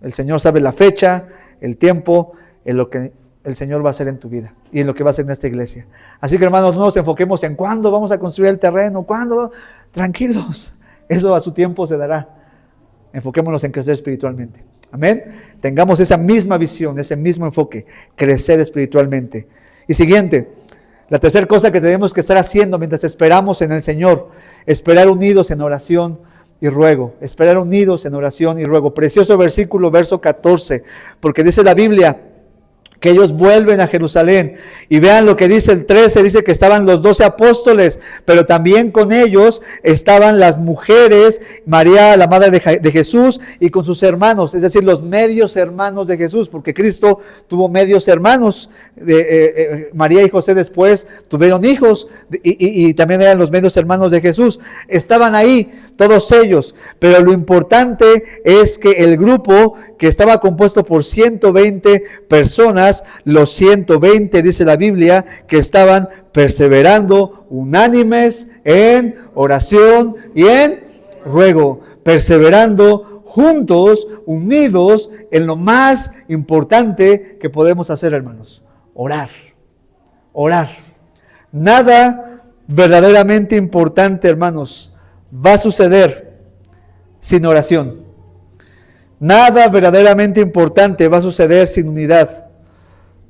el Señor sabe la fecha, el tiempo, en lo que el Señor va a hacer en tu vida y en lo que va a hacer en esta iglesia. Así que, hermanos, no nos enfoquemos en cuándo vamos a construir el terreno, cuándo. Tranquilos, eso a su tiempo se dará. Enfoquémonos en crecer espiritualmente. Amén. Tengamos esa misma visión, ese mismo enfoque, crecer espiritualmente. Y siguiente, la tercera cosa que tenemos que estar haciendo mientras esperamos en el Señor, esperar unidos en oración y ruego. Esperar unidos en oración y ruego. Precioso versículo, verso 14, porque dice la Biblia que ellos vuelven a Jerusalén. Y vean lo que dice el 13, dice que estaban los 12 apóstoles, pero también con ellos estaban las mujeres, María, la madre de Jesús, y con sus hermanos, es decir, los medios hermanos de Jesús, porque Cristo tuvo medios hermanos. María y José después tuvieron hijos, y también eran los medios hermanos de Jesús. Estaban ahí todos ellos, pero lo importante es que el grupo que estaba compuesto por 120 personas, los 120, dice la Biblia, que estaban perseverando unánimes en oración y en ruego, perseverando juntos, unidos en lo más importante que podemos hacer, hermanos: orar. Orar. Nada verdaderamente importante, hermanos, va a suceder sin oración. Nada verdaderamente importante va a suceder sin unidad.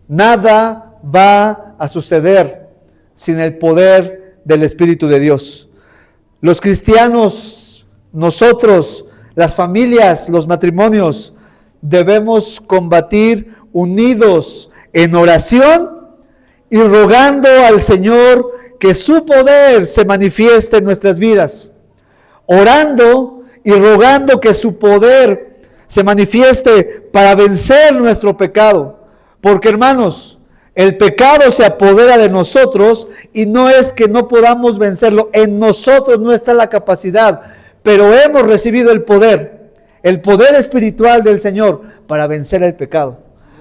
Nada va a suceder sin el poder del Espíritu de Dios. Los cristianos, nosotros, las familias, los matrimonios, debemos combatir unidos en oración y rogando al Señor que su poder se manifieste en nuestras vidas. Orando y rogando que su poder se manifieste para vencer nuestro pecado. Porque, hermanos, el pecado se apodera de nosotros y no es que no podamos vencerlo. En nosotros no está la capacidad, pero hemos recibido el poder espiritual del Señor para vencer el pecado,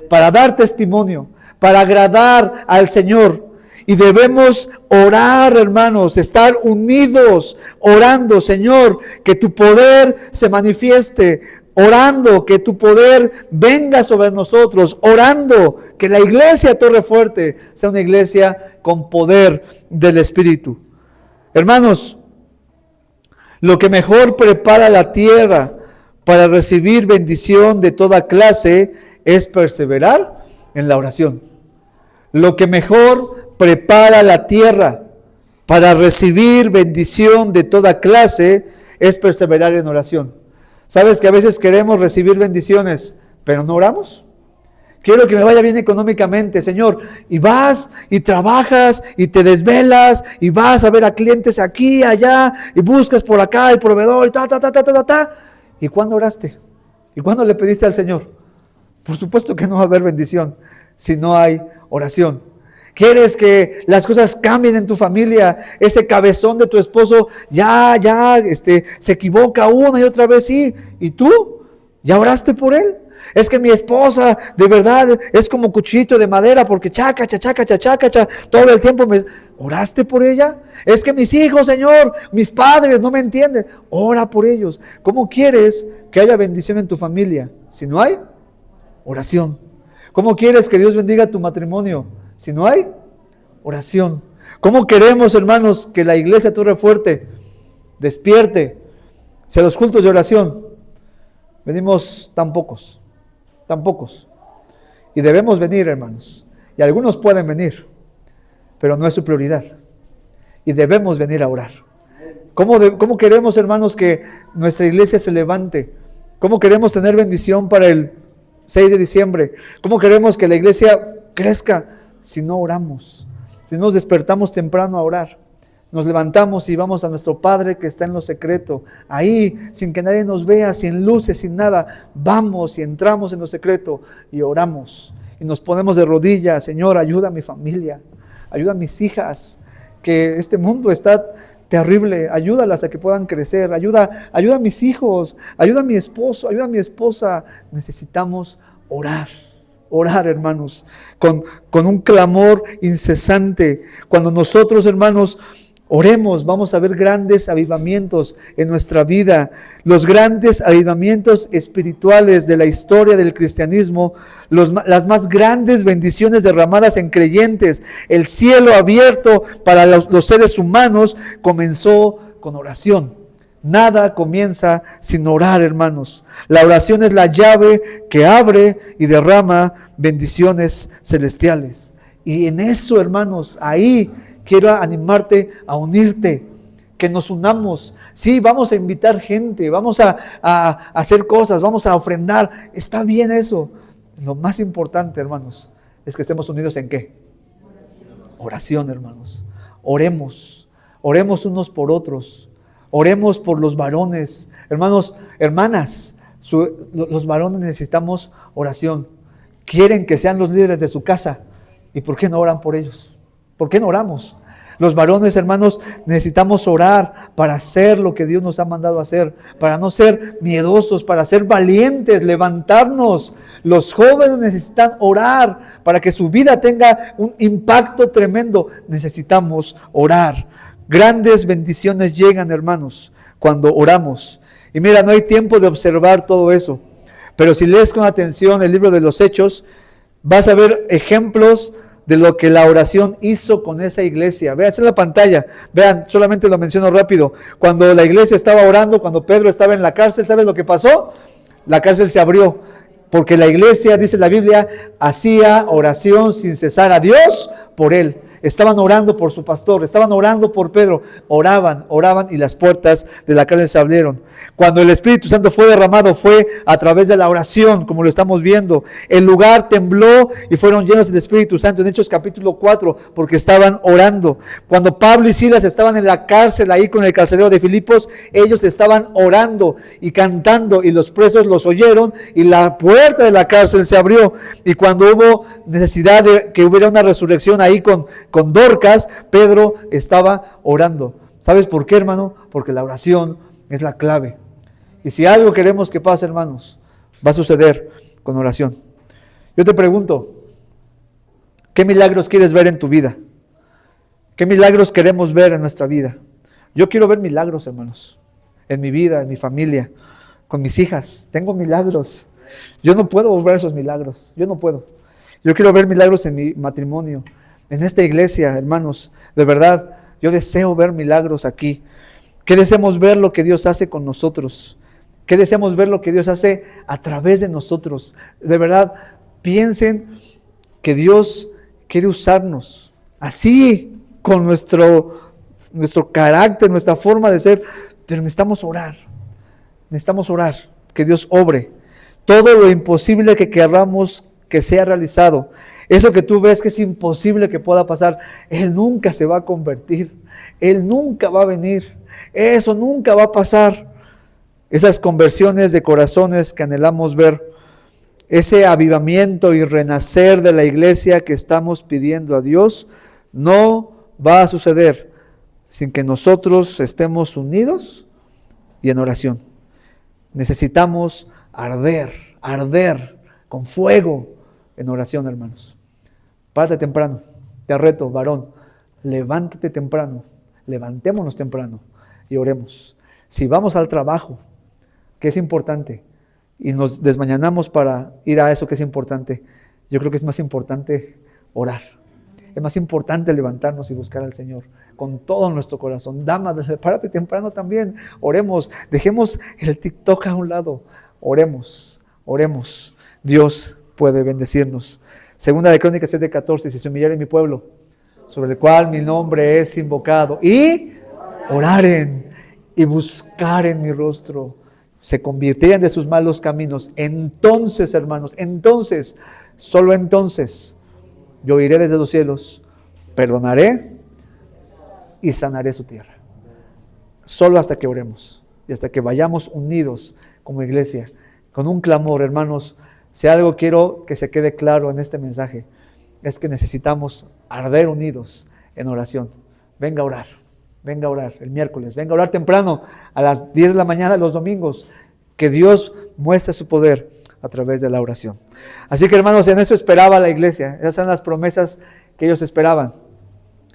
para dar testimonio, para agradar al Señor. Y debemos orar, hermanos, estar unidos, orando: Señor, que tu poder se manifieste. Orando que tu poder venga sobre nosotros, orando que la iglesia Torre Fuerte sea una iglesia con poder del Espíritu. Hermanos, lo que mejor prepara la tierra para recibir bendición de toda clase es perseverar en la oración. Lo que mejor prepara la tierra para recibir bendición de toda clase es perseverar en oración. ¿Sabes que a veces queremos recibir bendiciones, pero no oramos? Quiero que me vaya bien económicamente, Señor. Y vas y trabajas y te desvelas y vas a ver a clientes aquí, allá, y buscas por acá el proveedor y ¿Y cuándo oraste? ¿Y cuándo le pediste al Señor? Por supuesto que no va a haber bendición si no hay oración. ¿Quieres que las cosas cambien en tu familia? Ese cabezón de tu esposo se equivoca una y otra vez, sí. ¿Y tú? ¿Ya oraste por él? Es que mi esposa de verdad es como cuchillito de madera porque chaca, todo el tiempo ¿Oraste por ella? Es que mis hijos, Señor, mis padres no me entienden. Ora por ellos. ¿Cómo quieres que haya bendición en tu familia si no hay oración? ¿Cómo quieres que Dios bendiga tu matrimonio si no hay oración? ¿Cómo queremos, hermanos, que la iglesia Torre Fuerte despierte hacia los cultos de oración Venimos tan pocos. Y debemos venir, hermanos. Y algunos pueden venir, pero no es su prioridad. Y debemos venir a orar. ¿Cómo queremos, hermanos, que nuestra iglesia se levante? ¿Cómo queremos tener bendición para el 6 de diciembre? ¿Cómo queremos que la iglesia crezca si no oramos? Si nos despertamos temprano a orar. Nos levantamos y vamos a nuestro Padre que está en lo secreto. Ahí, sin que nadie nos vea, sin luces, sin nada. Vamos y entramos en lo secreto y oramos. Y nos ponemos de rodillas. Señor, ayuda a mi familia. Ayuda a mis hijas. Que este mundo está terrible. Ayúdalas a que puedan crecer. Ayuda a mis hijos. Ayuda a mi esposo. Ayuda a mi esposa. Necesitamos orar. Orar, hermanos. Con un clamor incesante. Cuando nosotros, hermanos, oremos, vamos a ver grandes avivamientos en nuestra vida. Los grandes avivamientos espirituales de la historia del cristianismo, las más grandes bendiciones derramadas en creyentes, el cielo abierto para los seres humanos, comenzó con oración. Nada comienza sin orar, hermanos. La oración es la llave que abre y derrama bendiciones celestiales. Y en eso, hermanos, ahí quiero animarte a unirte, que nos unamos. Sí, vamos a invitar gente, vamos a hacer cosas, vamos a ofrendar. Está bien eso. Lo más importante, hermanos, es que estemos unidos ¿en qué? Oración, hermanos. Oremos unos por otros. Oremos por los varones. Hermanos, hermanas, los varones necesitamos oración. Quieren que sean los líderes de su casa. ¿Y por qué no oran por ellos? ¿Por qué no oramos? Los varones, hermanos, necesitamos orar para hacer lo que Dios nos ha mandado a hacer, para no ser miedosos, para ser valientes, levantarnos. Los jóvenes necesitan orar para que su vida tenga un impacto tremendo. Necesitamos orar. Grandes bendiciones llegan, hermanos, cuando oramos. Y mira, no hay tiempo de observar todo eso, pero si lees con atención el libro de los Hechos, vas a ver ejemplos de lo que la oración hizo con esa iglesia. Vean en la pantalla, vean, solamente lo menciono rápido. Cuando la iglesia estaba orando, cuando Pedro estaba en la cárcel, ¿sabes lo que pasó? La cárcel se abrió, porque la iglesia, dice la Biblia, hacía oración sin cesar a Dios por él. Estaban orando por su pastor, estaban orando por Pedro, oraban y las puertas de la cárcel se abrieron. Cuando el Espíritu Santo fue derramado, fue a través de la oración, como lo estamos viendo. El lugar tembló y fueron llenos del Espíritu Santo en Hechos capítulo 4, porque estaban orando. Cuando Pablo y Silas estaban en la cárcel ahí con el carcelero de Filipos, ellos estaban orando y cantando, y los presos los oyeron y la puerta de la cárcel se abrió. Y cuando hubo necesidad de que hubiera una resurrección ahí con Dorcas, Pedro estaba orando. ¿Sabes por qué, hermano? Porque la oración es la clave. Y si algo queremos que pase, hermanos, va a suceder con oración. Yo te pregunto, ¿qué milagros quieres ver en tu vida? ¿Qué milagros queremos ver en nuestra vida? Yo quiero ver milagros, hermanos, en mi vida, en mi familia, con mis hijas. Tengo milagros. Yo no puedo ver esos milagros. Yo no puedo. Yo quiero ver milagros en mi matrimonio. En esta iglesia, hermanos, de verdad, yo deseo ver milagros aquí. Que deseamos ver lo que Dios hace con nosotros. Que deseamos ver lo que Dios hace a través de nosotros. De verdad, piensen que Dios quiere usarnos así, con nuestro carácter, nuestra forma de ser. Pero necesitamos orar. Necesitamos orar, que Dios obre. Todo lo imposible que queramos que sea realizado, eso que tú ves que es imposible que pueda pasar, Él nunca se va a convertir, Él nunca va a venir, eso nunca va a pasar. Esas conversiones de corazones que anhelamos ver, ese avivamiento y renacer de la iglesia que estamos pidiendo a Dios, no va a suceder sin que nosotros estemos unidos y en oración. Necesitamos arder con fuego en oración, hermanos. Párate temprano, te reto, varón, levántate temprano, levantémonos temprano y oremos. Si vamos al trabajo, que es importante, y nos desmañanamos para ir a eso que es importante, yo creo que es más importante orar. Es más importante levantarnos y buscar al Señor con todo nuestro corazón. Damas, párate temprano también, oremos, dejemos el TikTok a un lado. Oremos, oremos. Dios puede bendecirnos. Segunda de Crónicas 7:14, si se humillare mi pueblo, sobre el cual mi nombre es invocado, y oraren y buscaren mi rostro, se convirtieran de sus malos caminos, entonces, hermanos, entonces, solo entonces, yo iré desde los cielos, perdonaré y sanaré su tierra. Solo hasta que oremos y hasta que vayamos unidos como iglesia, con un clamor, hermanos. Si algo quiero que se quede claro en este mensaje, es que necesitamos arder unidos en oración. Venga a orar el miércoles, venga a orar temprano, a las 10 de la mañana los domingos, que Dios muestre su poder a través de la oración. Así que, hermanos, en esto esperaba la iglesia. Esas eran las promesas que ellos esperaban.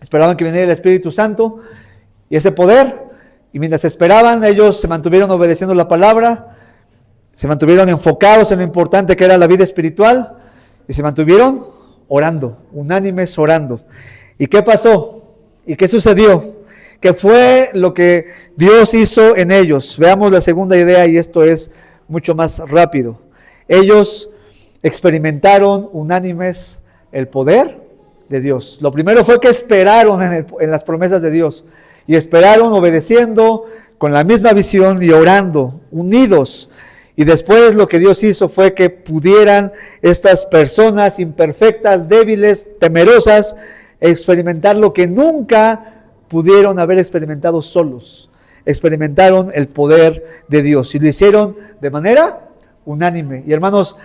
Esperaban que viniera el Espíritu Santo y ese poder, y mientras esperaban, ellos se mantuvieron obedeciendo la palabra, se mantuvieron enfocados en lo importante que era la vida espiritual, y se mantuvieron orando, unánimes orando. ¿Y qué pasó? ¿Y qué sucedió? ¿Qué fue lo que Dios hizo en ellos? Veamos la segunda idea, y esto es mucho más rápido. Ellos experimentaron unánimes el poder de Dios. Lo primero fue que esperaron en las promesas de Dios, y esperaron obedeciendo con la misma visión y orando, unidos. Y después lo que Dios hizo fue que pudieran estas personas imperfectas, débiles, temerosas, experimentar lo que nunca pudieron haber experimentado solos. Experimentaron el poder de Dios y lo hicieron de manera unánime. Y hermanos,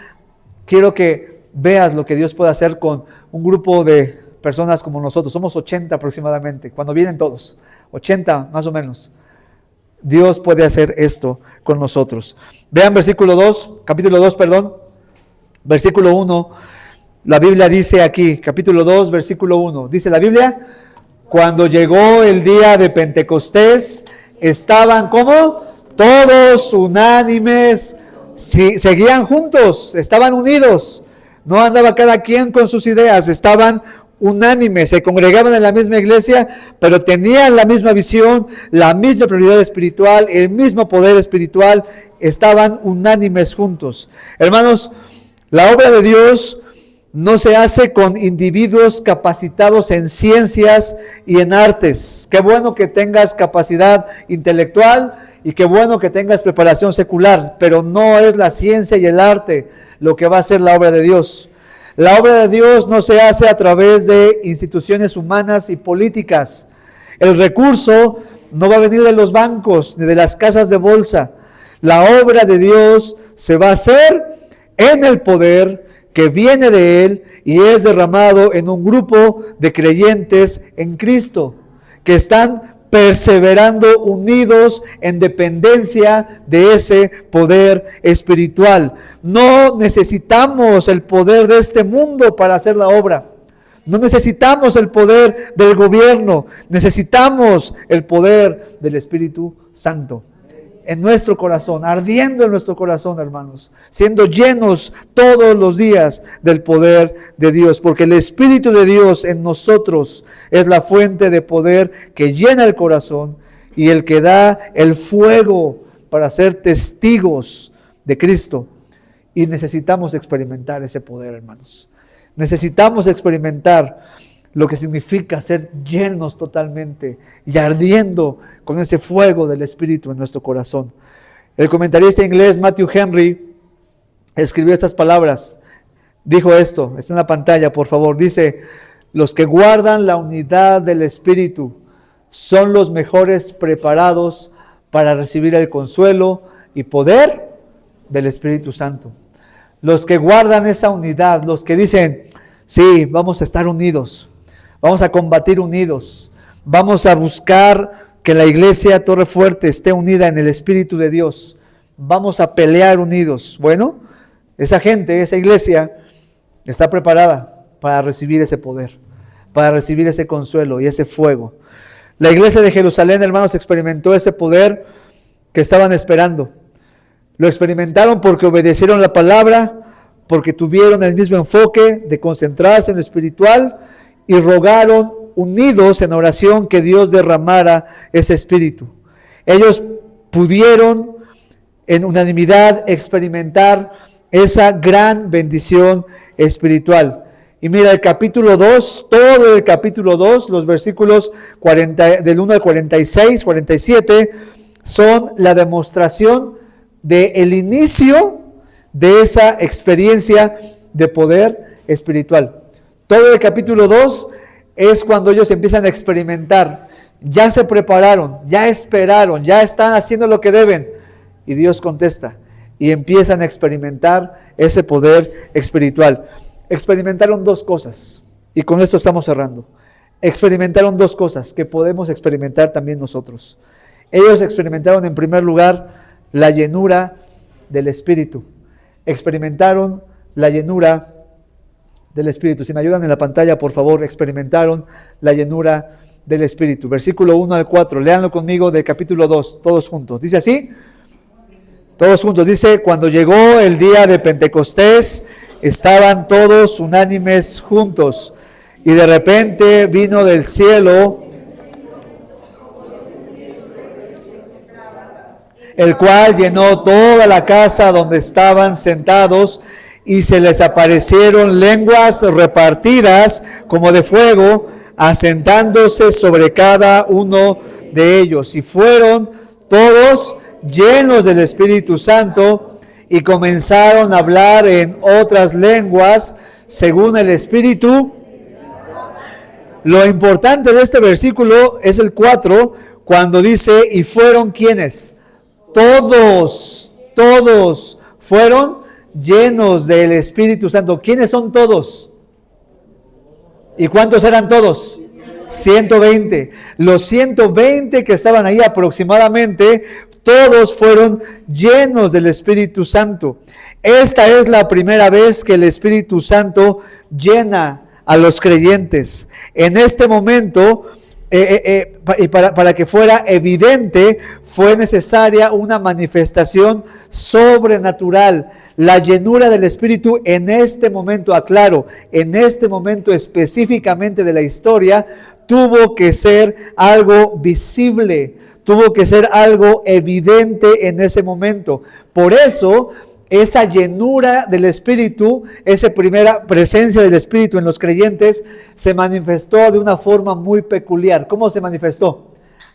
quiero que veas lo que Dios puede hacer con un grupo de personas como nosotros. Somos 80 aproximadamente, cuando vienen todos, 80 más o menos. Dios puede hacer esto con nosotros. Vean capítulo 2, versículo 1. La Biblia dice aquí, capítulo 2, versículo 1. Dice la Biblia, cuando llegó el día de Pentecostés, estaban como todos unánimes, seguían juntos, estaban unidos. No andaba cada quien con sus ideas, estaban unánimes, se congregaban en la misma iglesia, pero tenían la misma visión, la misma prioridad espiritual, el mismo poder espiritual, estaban unánimes juntos. Hermanos, la obra de Dios no se hace con individuos capacitados en ciencias y en artes. Qué bueno que tengas capacidad intelectual y qué bueno que tengas preparación secular, pero no es la ciencia y el arte lo que va a hacer la obra de Dios. La obra de Dios no se hace a través de instituciones humanas y políticas. El recurso no va a venir de los bancos ni de las casas de bolsa. La obra de Dios se va a hacer en el poder que viene de Él y es derramado en un grupo de creyentes en Cristo, que están perseverando unidos en dependencia de ese poder espiritual. No necesitamos el poder de este mundo para hacer la obra. No necesitamos el poder del gobierno. Necesitamos el poder del Espíritu Santo en nuestro corazón, ardiendo en nuestro corazón, hermanos, siendo llenos todos los días del poder de Dios, porque el Espíritu de Dios en nosotros es la fuente de poder que llena el corazón y el que da el fuego para ser testigos de Cristo. Y necesitamos experimentar ese poder, hermanos. Necesitamos experimentar lo que significa ser llenos totalmente y ardiendo con ese fuego del Espíritu en nuestro corazón. El comentarista inglés Matthew Henry escribió estas palabras, dijo esto, está en la pantalla por favor, dice: los que guardan la unidad del Espíritu son los mejores preparados para recibir el consuelo y poder del Espíritu Santo. Los que guardan esa unidad, los que dicen, sí, vamos a estar unidos, vamos a combatir unidos, vamos a buscar que la iglesia Torre Fuerte esté unida en el Espíritu de Dios, vamos a pelear unidos. Bueno, esa gente, esa iglesia está preparada para recibir ese poder, para recibir ese consuelo y ese fuego. La iglesia de Jerusalén, hermanos, experimentó ese poder que estaban esperando. Lo experimentaron porque obedecieron la palabra, porque tuvieron el mismo enfoque de concentrarse en lo espiritual y rogaron unidos en oración que Dios derramara ese espíritu. Ellos pudieron en unanimidad experimentar esa gran bendición espiritual. Y mira, el capítulo 2, todo el capítulo 2, los versículos del 1 al 46, 47, son la demostración del inicio de esa experiencia de poder espiritual. Todo el capítulo 2 es cuando ellos empiezan a experimentar. Ya se prepararon, ya esperaron, ya están haciendo lo que deben. Y Dios contesta y empiezan a experimentar ese poder espiritual. Experimentaron dos cosas, y con esto estamos cerrando. Experimentaron dos cosas que podemos experimentar también nosotros. Ellos experimentaron en primer lugar la llenura del Espíritu. Experimentaron la llenura del Espíritu. Si me ayudan en la pantalla, por favor, experimentaron la llenura del Espíritu. Versículo 1 al 4, léanlo conmigo del capítulo 2, todos juntos. Dice así, todos juntos, dice: cuando llegó el día de Pentecostés, estaban todos unánimes juntos, y de repente vino del cielo, el cual llenó toda la casa donde estaban sentados, y se les aparecieron lenguas repartidas como de fuego, asentándose sobre cada uno de ellos. Y fueron todos llenos del Espíritu Santo, y comenzaron a hablar en otras lenguas, según el Espíritu. Lo importante de este versículo es el 4, cuando dice: y fueron ¿quiénes? Todos fueron llenos del Espíritu Santo. ¿Quiénes son todos? ¿Y cuántos eran todos? 120. Los 120 que estaban ahí aproximadamente, todos fueron llenos del Espíritu Santo. Esta es la primera vez que el Espíritu Santo llena a los creyentes. En este momento, y para que fuera evidente, fue necesaria una manifestación sobrenatural. La llenura del Espíritu en este momento, aclaro, en este momento específicamente de la historia, tuvo que ser algo visible, tuvo que ser algo evidente en ese momento. Por eso, esa llenura del Espíritu, esa primera presencia del Espíritu en los creyentes, se manifestó de una forma muy peculiar. ¿Cómo se manifestó?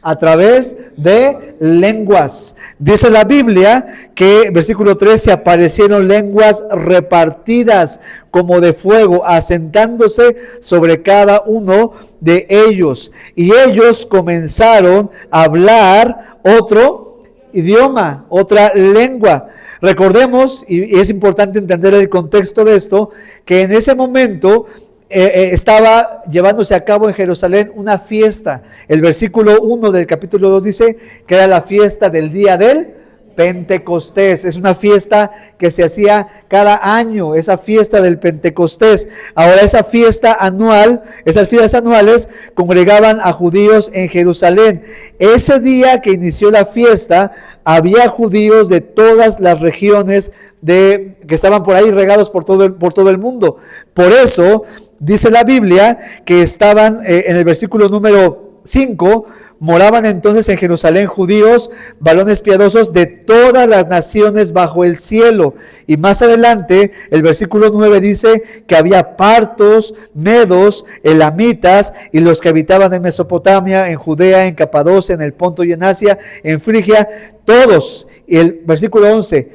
A través de lenguas. Dice la Biblia que, versículo 13, aparecieron lenguas repartidas como de fuego, asentándose sobre cada uno de ellos. Y ellos comenzaron a hablar otro idioma, otra lengua. Recordemos, y es importante entender el contexto de esto, que en ese momento estaba llevándose a cabo en Jerusalén una fiesta. El versículo 1 del capítulo 2 dice que era la fiesta del día del Pentecostés. Es una fiesta que se hacía cada año, esa fiesta del Pentecostés. Ahora esa fiesta anual, esas fiestas anuales congregaban a judíos en Jerusalén. Ese día que inició la fiesta, había judíos de todas las regiones que estaban por ahí regados por todo el mundo. Por eso dice la Biblia que estaban en el versículo número 5, moraban entonces en Jerusalén judíos, varones piadosos de todas las naciones bajo el cielo. Y más adelante, el versículo 9 dice que había partos, medos, elamitas, y los que habitaban en Mesopotamia, en Judea, en Capadocia, en el Ponto y en Asia, en Frigia, todos. Y el versículo 11,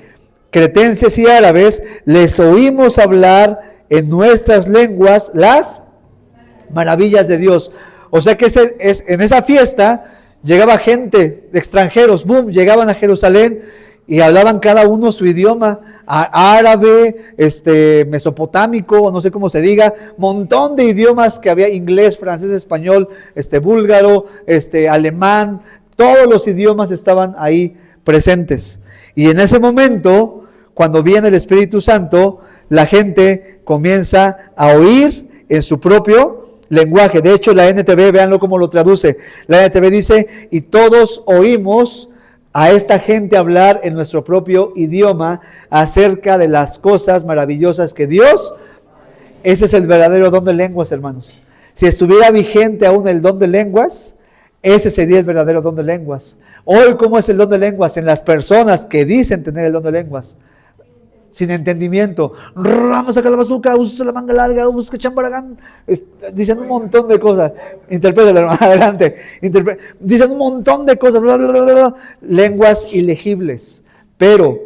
cretenses y árabes, les oímos hablar en nuestras lenguas las maravillas de Dios. O sea que en esa fiesta llegaba gente de extranjeros, llegaban a Jerusalén y hablaban cada uno su idioma, árabe, mesopotámico, no sé cómo se diga, montón de idiomas que había: inglés, francés, español, búlgaro, alemán, todos los idiomas estaban ahí presentes. Y en ese momento, cuando viene el Espíritu Santo, la gente comienza a oír en su propio lenguaje. De hecho, la NTV, véanlo cómo lo traduce. La NTV dice: y todos oímos a esta gente hablar en nuestro propio idioma acerca de las cosas maravillosas que Dios. Ese es el verdadero don de lenguas, hermanos. Si estuviera vigente aún el don de lenguas, Ese sería el verdadero don de lenguas. Hoy, ¿cómo es el don de lenguas? En las personas que dicen tener el don de lenguas, sin entendimiento. Vamos a sacar la bazooka, usa la manga larga, busca chambaragán. Dicen un montón de cosas. Interprétalo, adelante. Dicen un montón de cosas. Lenguas ilegibles. Pero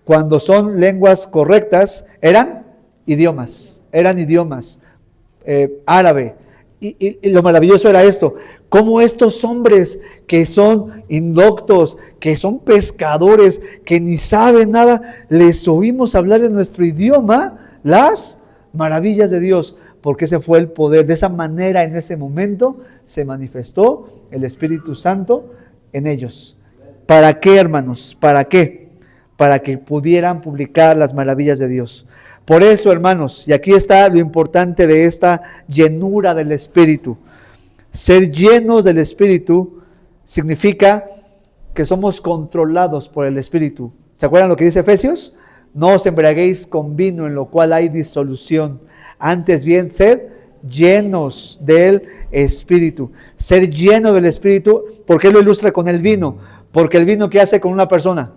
cuando son lenguas correctas, eran idiomas. Árabe. Y lo maravilloso era esto, cómo estos hombres que son indoctos, que son pescadores, que ni saben nada, les oímos hablar en nuestro idioma las maravillas de Dios, porque ese fue el poder. De esa manera, en ese momento, se manifestó el Espíritu Santo en ellos. ¿Para qué, hermanos? ¿Para qué? Para que pudieran publicar las maravillas de Dios. Por eso, hermanos, y aquí está lo importante de esta llenura del Espíritu. Ser llenos del Espíritu significa que somos controlados por el Espíritu. ¿Se acuerdan lo que dice Efesios? No os embriaguéis con vino en lo cual hay disolución. Antes bien, sed llenos del Espíritu. Ser lleno del Espíritu, ¿por qué lo ilustra con el vino? Porque el vino, ¿qué hace con una persona?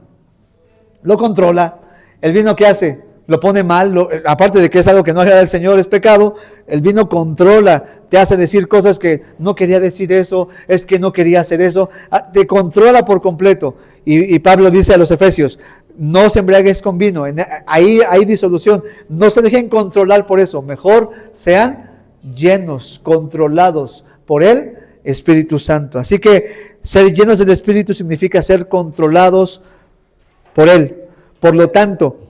Lo controla. El vino, ¿qué hace? Lo pone mal, aparte de que es algo que no agrada al Señor, es pecado. El vino controla, te hace decir cosas que no quería decir eso, es que no quería hacer eso, te controla por completo. Y Pablo dice a los Efesios, no os embriagues con vino, ahí hay disolución, no se dejen controlar por eso, mejor sean llenos, controlados por el Espíritu Santo. Así que ser llenos del Espíritu significa ser controlados por Él. Por lo tanto,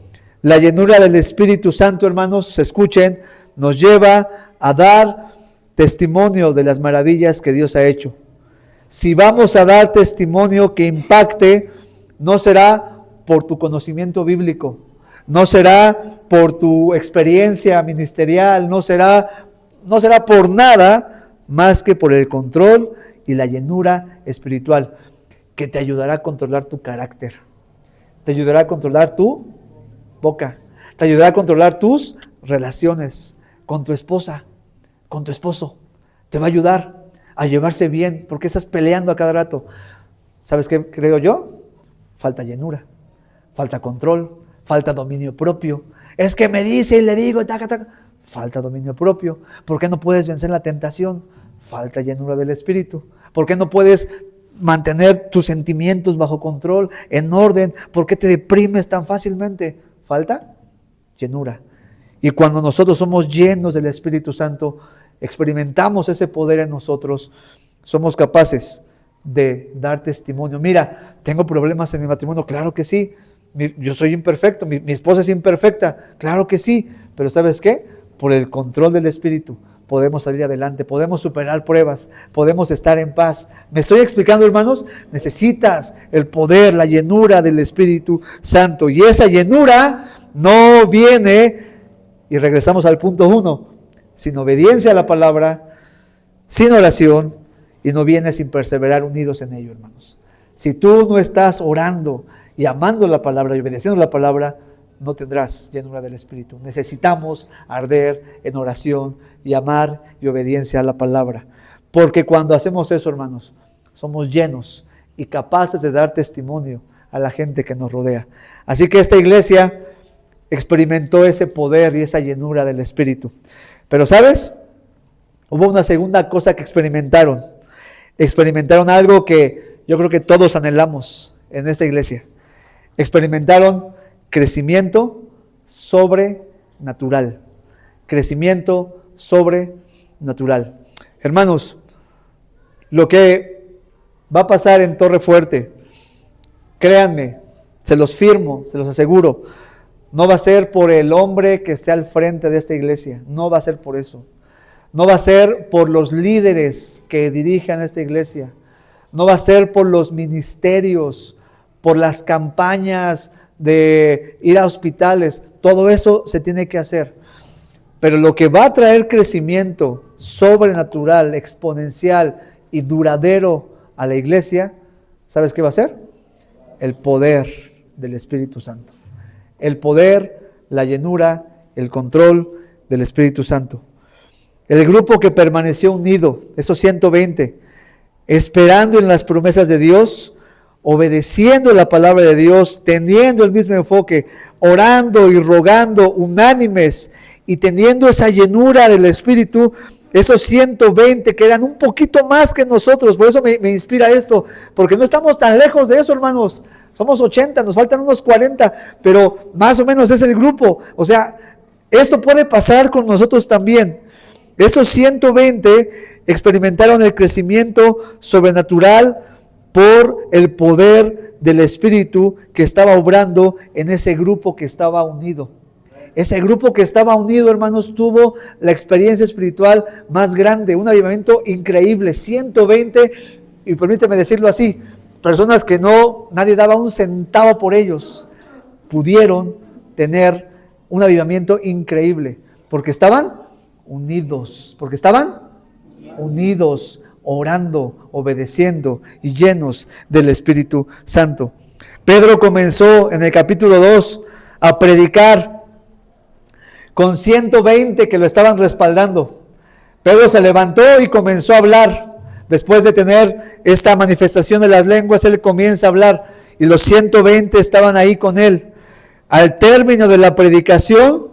la llenura del Espíritu Santo, hermanos, escuchen, nos lleva a dar testimonio de las maravillas que Dios ha hecho. Si vamos a dar testimonio que impacte, no será por tu conocimiento bíblico, no será por tu experiencia ministerial, no será por nada más que por el control y la llenura espiritual, que te ayudará a controlar tu carácter, te ayudará a controlar tu boca, te ayudará a controlar tus relaciones con tu esposa, con tu esposo. Te va a ayudar a llevarse bien, porque estás peleando a cada rato. ¿Sabes qué creo yo? Falta llenura, falta control, falta dominio propio. Es que me dice y le digo, falta dominio propio. ¿Por qué no puedes vencer la tentación? Falta llenura del Espíritu. ¿Por qué no puedes mantener tus sentimientos bajo control, en orden? ¿Por qué te deprimes tan fácilmente? Falta llenura. Y cuando nosotros somos llenos del Espíritu Santo, experimentamos ese poder en nosotros, somos capaces de dar testimonio. Mira, tengo problemas en mi matrimonio, claro que sí. Yo soy imperfecto, mi esposa es imperfecta, claro que sí. Pero ¿sabes qué? Por el control del Espíritu podemos salir adelante, podemos superar pruebas, podemos estar en paz. ¿Me estoy explicando, hermanos? Necesitas el poder, la llenura del Espíritu Santo. Y esa llenura no viene, y regresamos al punto 1, sin obediencia a la palabra, sin oración, y no viene sin perseverar unidos en ello, hermanos. Si tú no estás orando y amando la palabra y obedeciendo la palabra, no tendrás llenura del Espíritu. Necesitamos arder en oración y amar y obediencia a la palabra. Porque cuando hacemos eso, hermanos, somos llenos y capaces de dar testimonio a la gente que nos rodea. Así que esta iglesia experimentó ese poder y esa llenura del Espíritu. Pero ¿sabes? Hubo una segunda cosa que experimentaron. Experimentaron algo que yo creo que todos anhelamos en esta iglesia. Experimentaron crecimiento sobrenatural. Crecimiento sobrenatural. Hermanos, lo que va a pasar en Torre Fuerte, créanme, se los firmo, se los aseguro, no va a ser por el hombre que esté al frente de esta iglesia, no va a ser por eso. No va a ser por los líderes que dirijan esta iglesia, no va a ser por los ministerios, por las campañas de ir a hospitales. Todo eso se tiene que hacer. Pero lo que va a traer crecimiento sobrenatural, exponencial y duradero a la iglesia, ¿sabes qué va a ser? El poder del Espíritu Santo. El poder, la llenura, el control del Espíritu Santo. El grupo que permaneció unido, esos 120, esperando en las promesas de Dios, obedeciendo la palabra de Dios, teniendo el mismo enfoque, orando y rogando unánimes y teniendo esa llenura del Espíritu. Esos 120 que eran un poquito más que nosotros, por eso me inspira esto, porque no estamos tan lejos de eso, hermanos. Somos 80, nos faltan unos 40, pero más o menos es el grupo. O sea, esto puede pasar con nosotros también. Esos 120 experimentaron el crecimiento sobrenatural por el poder del Espíritu que estaba obrando en ese grupo que estaba unido. Ese grupo que estaba unido, hermanos, tuvo la experiencia espiritual más grande, un avivamiento increíble. 120, y permíteme decirlo así, personas que nadie daba un centavo por ellos, pudieron tener un avivamiento increíble, porque estaban unidos, orando, obedeciendo y llenos del Espíritu Santo. Pedro comenzó en el capítulo 2 a predicar con 120 que lo estaban respaldando. Pedro se levantó y comenzó a hablar. Después de tener esta manifestación de las lenguas, él comienza a hablar y los 120 estaban ahí con él. Al término de la predicación,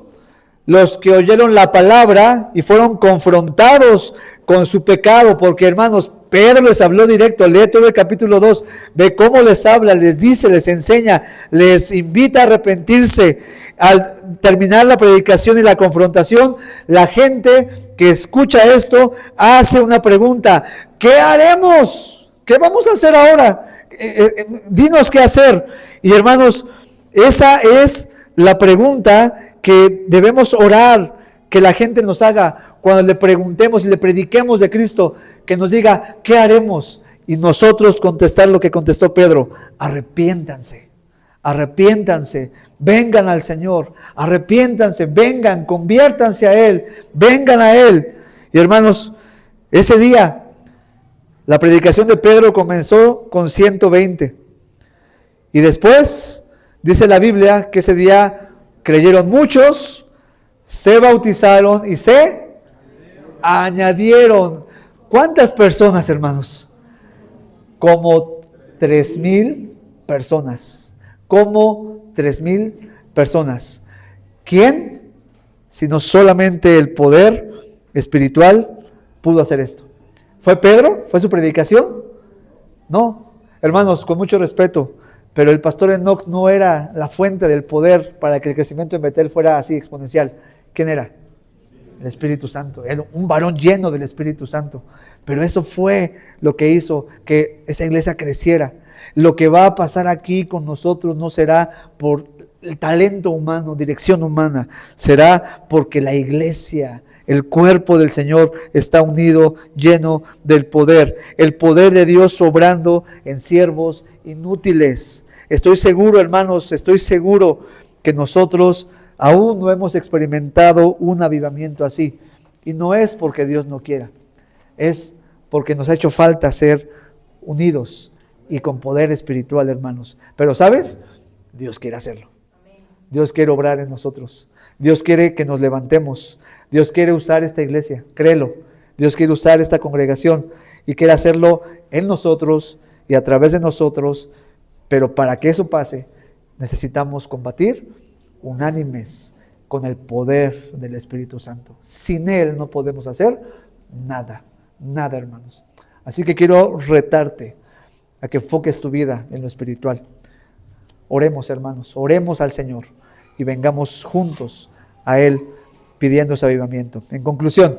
los que oyeron la palabra y fueron confrontados con su pecado, porque hermanos, Pedro les habló directo, lee todo el capítulo 2, ve cómo les habla, les dice, les enseña, les invita a arrepentirse. Al terminar la predicación y la confrontación, la gente que escucha esto hace una pregunta: ¿qué haremos? ¿Qué vamos a hacer ahora? Dinos qué hacer. Y hermanos, esa es la pregunta que debemos orar, que la gente nos haga cuando le preguntemos y le prediquemos de Cristo, que nos diga, ¿qué haremos? Y nosotros contestar lo que contestó Pedro: arrepiéntanse, vengan al Señor, arrepiéntanse, vengan, conviértanse a Él, vengan a Él. Y hermanos, ese día, la predicación de Pedro comenzó con 120. Y después, dice la Biblia, que ese día creyeron muchos, se bautizaron y se añadieron. ¿Cuántas personas, hermanos? Como 3,000 personas. Como 3,000 personas. ¿Quién? Sino solamente el poder espiritual pudo hacer esto. ¿Fue Pedro? ¿Fue su predicación? No. Hermanos, con mucho respeto, pero el pastor Enoc no era la fuente del poder para que el crecimiento en Betel fuera así exponencial. ¿Quién era? El Espíritu Santo. Era un varón lleno del Espíritu Santo. Pero eso fue lo que hizo que esa iglesia creciera. Lo que va a pasar aquí con nosotros no será por el talento humano, dirección humana. Será porque la iglesia, el cuerpo del Señor, está unido, lleno del poder. El poder de Dios obrando en siervos inútiles. Estoy seguro, hermanos, que nosotros aún no hemos experimentado un avivamiento así. Y no es porque Dios no quiera, es porque nos ha hecho falta ser unidos y con poder espiritual, hermanos. Pero ¿sabes? Dios quiere hacerlo. Dios quiere obrar en nosotros. Dios quiere que nos levantemos. Dios quiere usar esta iglesia, créelo. Dios quiere usar esta congregación y quiere hacerlo en nosotros y a través de nosotros. Pero para que eso pase, necesitamos combatir unánimes con el poder del Espíritu Santo. Sin Él no podemos hacer nada, hermanos. Así que quiero retarte a que enfoques tu vida en lo espiritual. Oremos, hermanos, oremos al Señor y vengamos juntos a Él pidiendo ese avivamiento. En conclusión,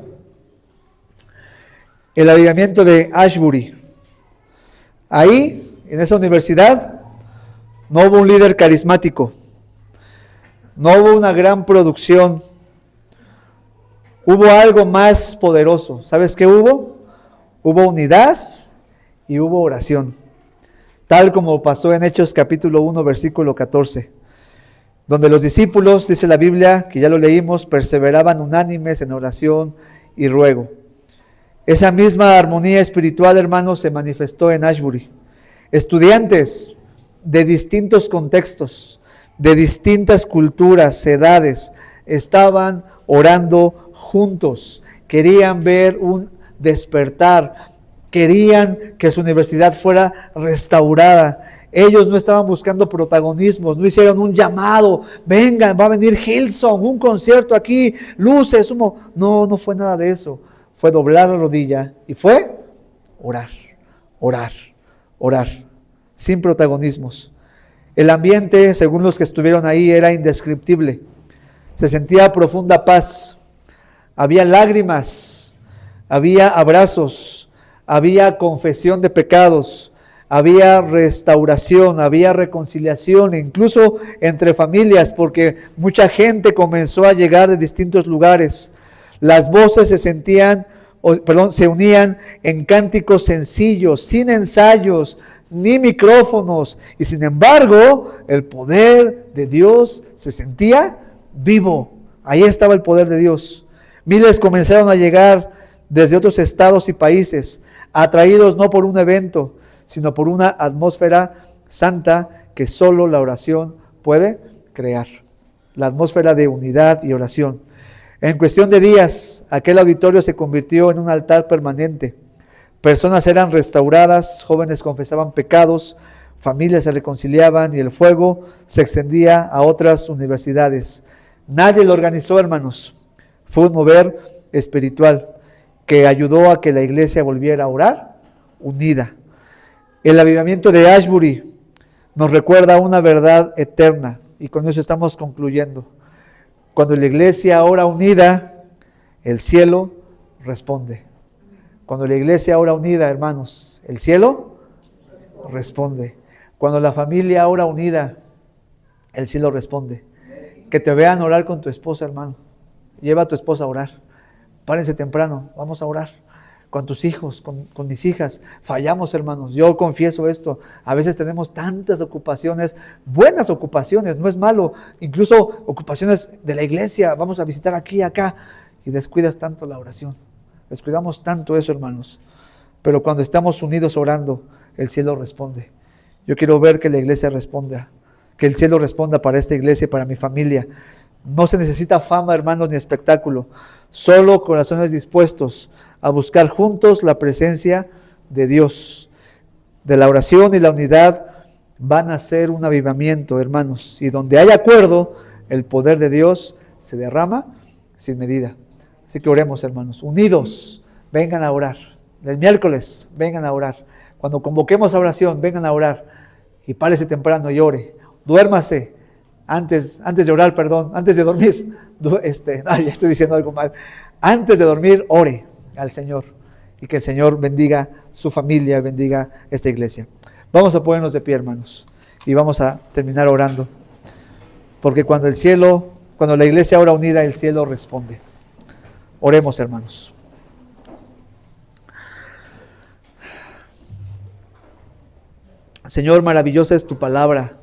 el avivamiento de Ashbury. Ahí, en esa universidad, no hubo un líder carismático, no hubo una gran producción, hubo algo más poderoso. ¿Sabes qué hubo? Hubo unidad y hubo oración, tal como pasó en Hechos capítulo 1, versículo 14, donde los discípulos, dice la Biblia, que ya lo leímos, perseveraban unánimes en oración y ruego. Esa misma armonía espiritual, hermanos, se manifestó en Ashbury. Estudiantes de distintos contextos, de distintas culturas, edades, estaban orando juntos. Querían ver un despertar Querían que su universidad fuera restaurada. Ellos no estaban buscando protagonismos, no hicieron un llamado, vengan, va a venir Hillsong, un concierto aquí, luces, humo. No, no fue nada de eso. Fue doblar la rodilla y fue orar, orar, orar, sin protagonismos. El ambiente, según los que estuvieron ahí, era indescriptible. Se sentía profunda paz. Había lágrimas, había abrazos, había confesión de pecados, había restauración, había reconciliación, incluso entre familias, porque mucha gente comenzó a llegar de distintos lugares. Las voces se unían en cánticos sencillos, sin ensayos, ni micrófonos, y sin embargo, el poder de Dios se sentía vivo. Ahí estaba el poder de Dios. Miles comenzaron a llegar desde otros estados y países, atraídos no por un evento, sino por una atmósfera santa que solo la oración puede crear. La atmósfera de unidad y oración. En cuestión de días, aquel auditorio se convirtió en un altar permanente. Personas eran restauradas, jóvenes confesaban pecados, familias se reconciliaban y el fuego se extendía a otras universidades. Nadie lo organizó, hermanos. Fue un mover espiritual que ayudó a que la iglesia volviera a orar unida. El avivamiento de Ashbury nos recuerda una verdad eterna y con eso estamos concluyendo. Cuando la iglesia ora unida, el cielo responde. Cuando la iglesia ora unida, hermanos, el cielo responde. Cuando la familia ora unida, el cielo responde. Que te vean orar con tu esposa, hermano. Lleva a tu esposa a orar. Párense temprano, vamos a orar. Con tus hijos, con mis hijas. Fallamos, hermanos. Yo confieso esto. A veces tenemos tantas ocupaciones, buenas ocupaciones, no es malo. Incluso ocupaciones de la iglesia. Vamos a visitar aquí y acá. Y descuidas tanto la oración. Descuidamos tanto eso, hermanos. Pero cuando estamos unidos orando, el cielo responde. Yo quiero ver que la iglesia responda. Que el cielo responda para esta iglesia y para mi familia. No se necesita fama, hermanos, ni espectáculo. Solo corazones dispuestos a buscar juntos la presencia de Dios. De la oración y la unidad van a ser un avivamiento, hermanos. Y donde hay acuerdo, el poder de Dios se derrama sin medida. Así que oremos, hermanos. Unidos, vengan a orar. El miércoles, vengan a orar. Cuando convoquemos a oración, vengan a orar. Y párese temprano y ore. Duérmase. Antes de orar, antes de dormir, ya estoy diciendo algo mal. Antes de dormir, ore al Señor y que el Señor bendiga su familia, bendiga esta iglesia. Vamos a ponernos de pie, hermanos, y vamos a terminar orando, porque cuando la iglesia ora unida, el cielo responde. Oremos, hermanos. Señor, maravillosa es tu palabra.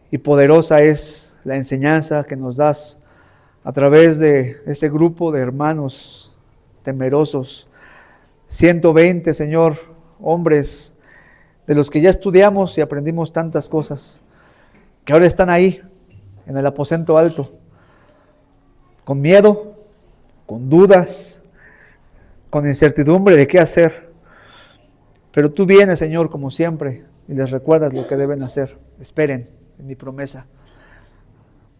Y poderosa es la enseñanza que nos das a través de ese grupo de hermanos temerosos. 120, Señor, hombres de los que ya estudiamos y aprendimos tantas cosas, que ahora están ahí, en el aposento alto, con miedo, con dudas, con incertidumbre de qué hacer. Pero tú vienes, Señor, como siempre, y les recuerdas lo que deben hacer. Esperen en mi promesa.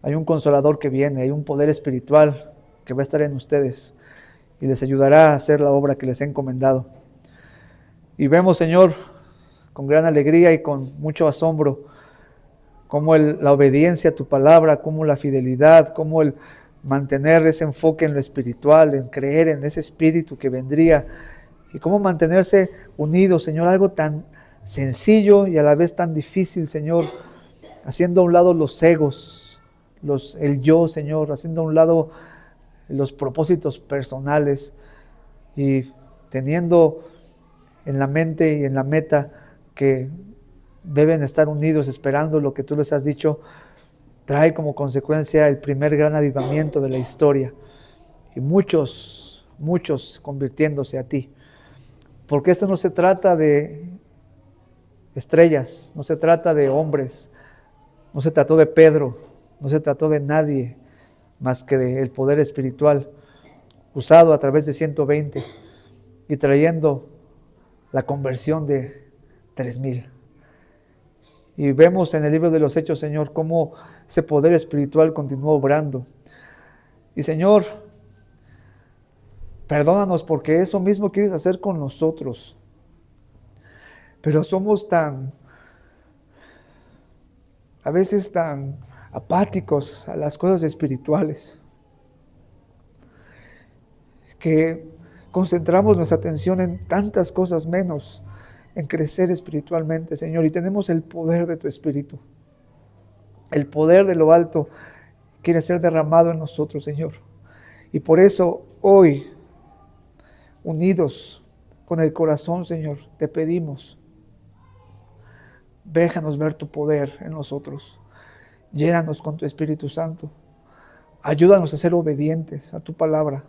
Hay un consolador que viene, hay un poder espiritual que va a estar en ustedes y les ayudará a hacer la obra que les he encomendado. Y vemos, Señor, con gran alegría y con mucho asombro, cómo la obediencia a tu palabra, cómo la fidelidad, cómo el mantener ese enfoque en lo espiritual, en creer en ese espíritu que vendría, y cómo mantenerse unidos, Señor, algo tan sencillo y a la vez tan difícil, Señor, haciendo a un lado los egos, el yo, Señor, haciendo a un lado los propósitos personales y teniendo en la mente y en la meta que deben estar unidos esperando lo que tú les has dicho, trae como consecuencia el primer gran avivamiento de la historia y muchos convirtiéndose a ti. Porque esto no se trata de estrellas, no se trata de hombres, no se trató de Pedro, no se trató de nadie más que del poder espiritual usado a través de 120 y trayendo la conversión de 3,000. Y vemos en el libro de los Hechos, Señor, cómo ese poder espiritual continúa obrando. Y Señor, perdónanos porque eso mismo quieres hacer con nosotros. Pero somos a veces tan apáticos a las cosas espirituales, que concentramos nuestra atención en tantas cosas menos en crecer espiritualmente, Señor, y tenemos el poder de tu Espíritu. El poder de lo alto quiere ser derramado en nosotros, Señor. Y por eso hoy, unidos con el corazón, Señor, te pedimos, déjanos ver tu poder en nosotros. Llénanos con tu Espíritu Santo. Ayúdanos a ser obedientes a tu palabra.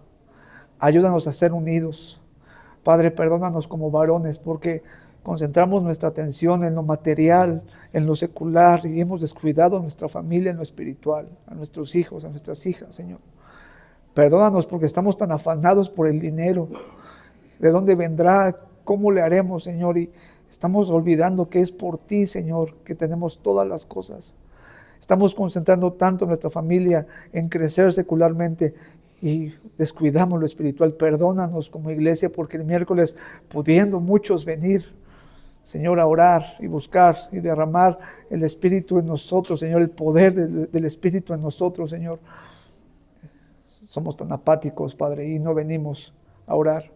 Ayúdanos a ser unidos. Padre, perdónanos como varones porque concentramos nuestra atención en lo material, en lo secular, y hemos descuidado a nuestra familia en lo espiritual, a nuestros hijos, a nuestras hijas, Señor. Perdónanos porque estamos tan afanados por el dinero. ¿De dónde vendrá? ¿Cómo le haremos, Señor? Y estamos olvidando que es por ti, Señor, que tenemos todas las cosas. Estamos concentrando tanto nuestra familia en crecer secularmente y descuidamos lo espiritual. Perdónanos como iglesia porque el miércoles, pudiendo muchos venir, Señor, a orar y buscar y derramar el Espíritu en nosotros, Señor, el poder del Espíritu en nosotros, Señor. Somos tan apáticos, Padre, y no venimos a orar.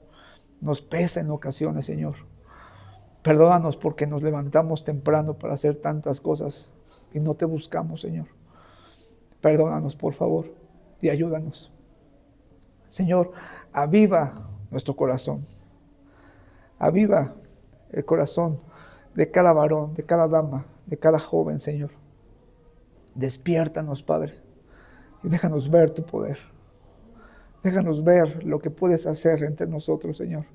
Nos pesa en ocasiones, Señor. Perdónanos porque nos levantamos temprano para hacer tantas cosas y no te buscamos, Señor. Perdónanos, por favor, y ayúdanos. Señor, aviva nuestro corazón. Aviva el corazón de cada varón, de cada dama, de cada joven, Señor. Despiértanos, Padre, y déjanos ver tu poder. Déjanos ver lo que puedes hacer entre nosotros, Señor.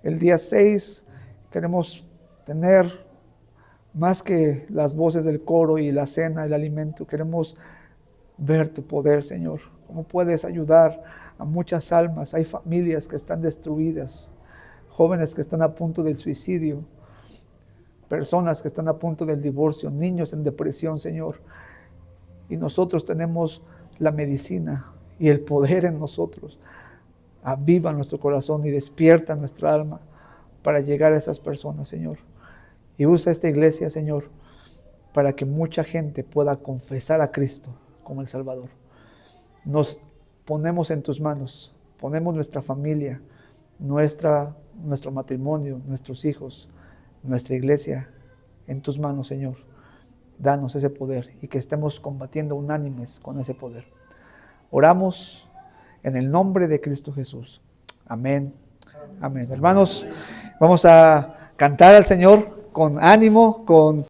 El día 6 queremos tener más que las voces del coro y la cena, el alimento. Queremos ver tu poder, Señor. Cómo puedes ayudar a muchas almas. Hay familias que están destruidas, jóvenes que están a punto del suicidio, personas que están a punto del divorcio, niños en depresión, Señor. Y nosotros tenemos la medicina y el poder en nosotros. Aviva nuestro corazón y despierta nuestra alma para llegar a esas personas, Señor. Y usa esta iglesia, Señor, para que mucha gente pueda confesar a Cristo como el Salvador. Nos ponemos en tus manos, ponemos nuestra familia, nuestro matrimonio, nuestros hijos, nuestra iglesia en tus manos, Señor. Danos ese poder y que estemos combatiendo unánimes con ese poder. Oramos en el nombre de Cristo Jesús. Amén. Amén. Hermanos, vamos a cantar al Señor con ánimo, con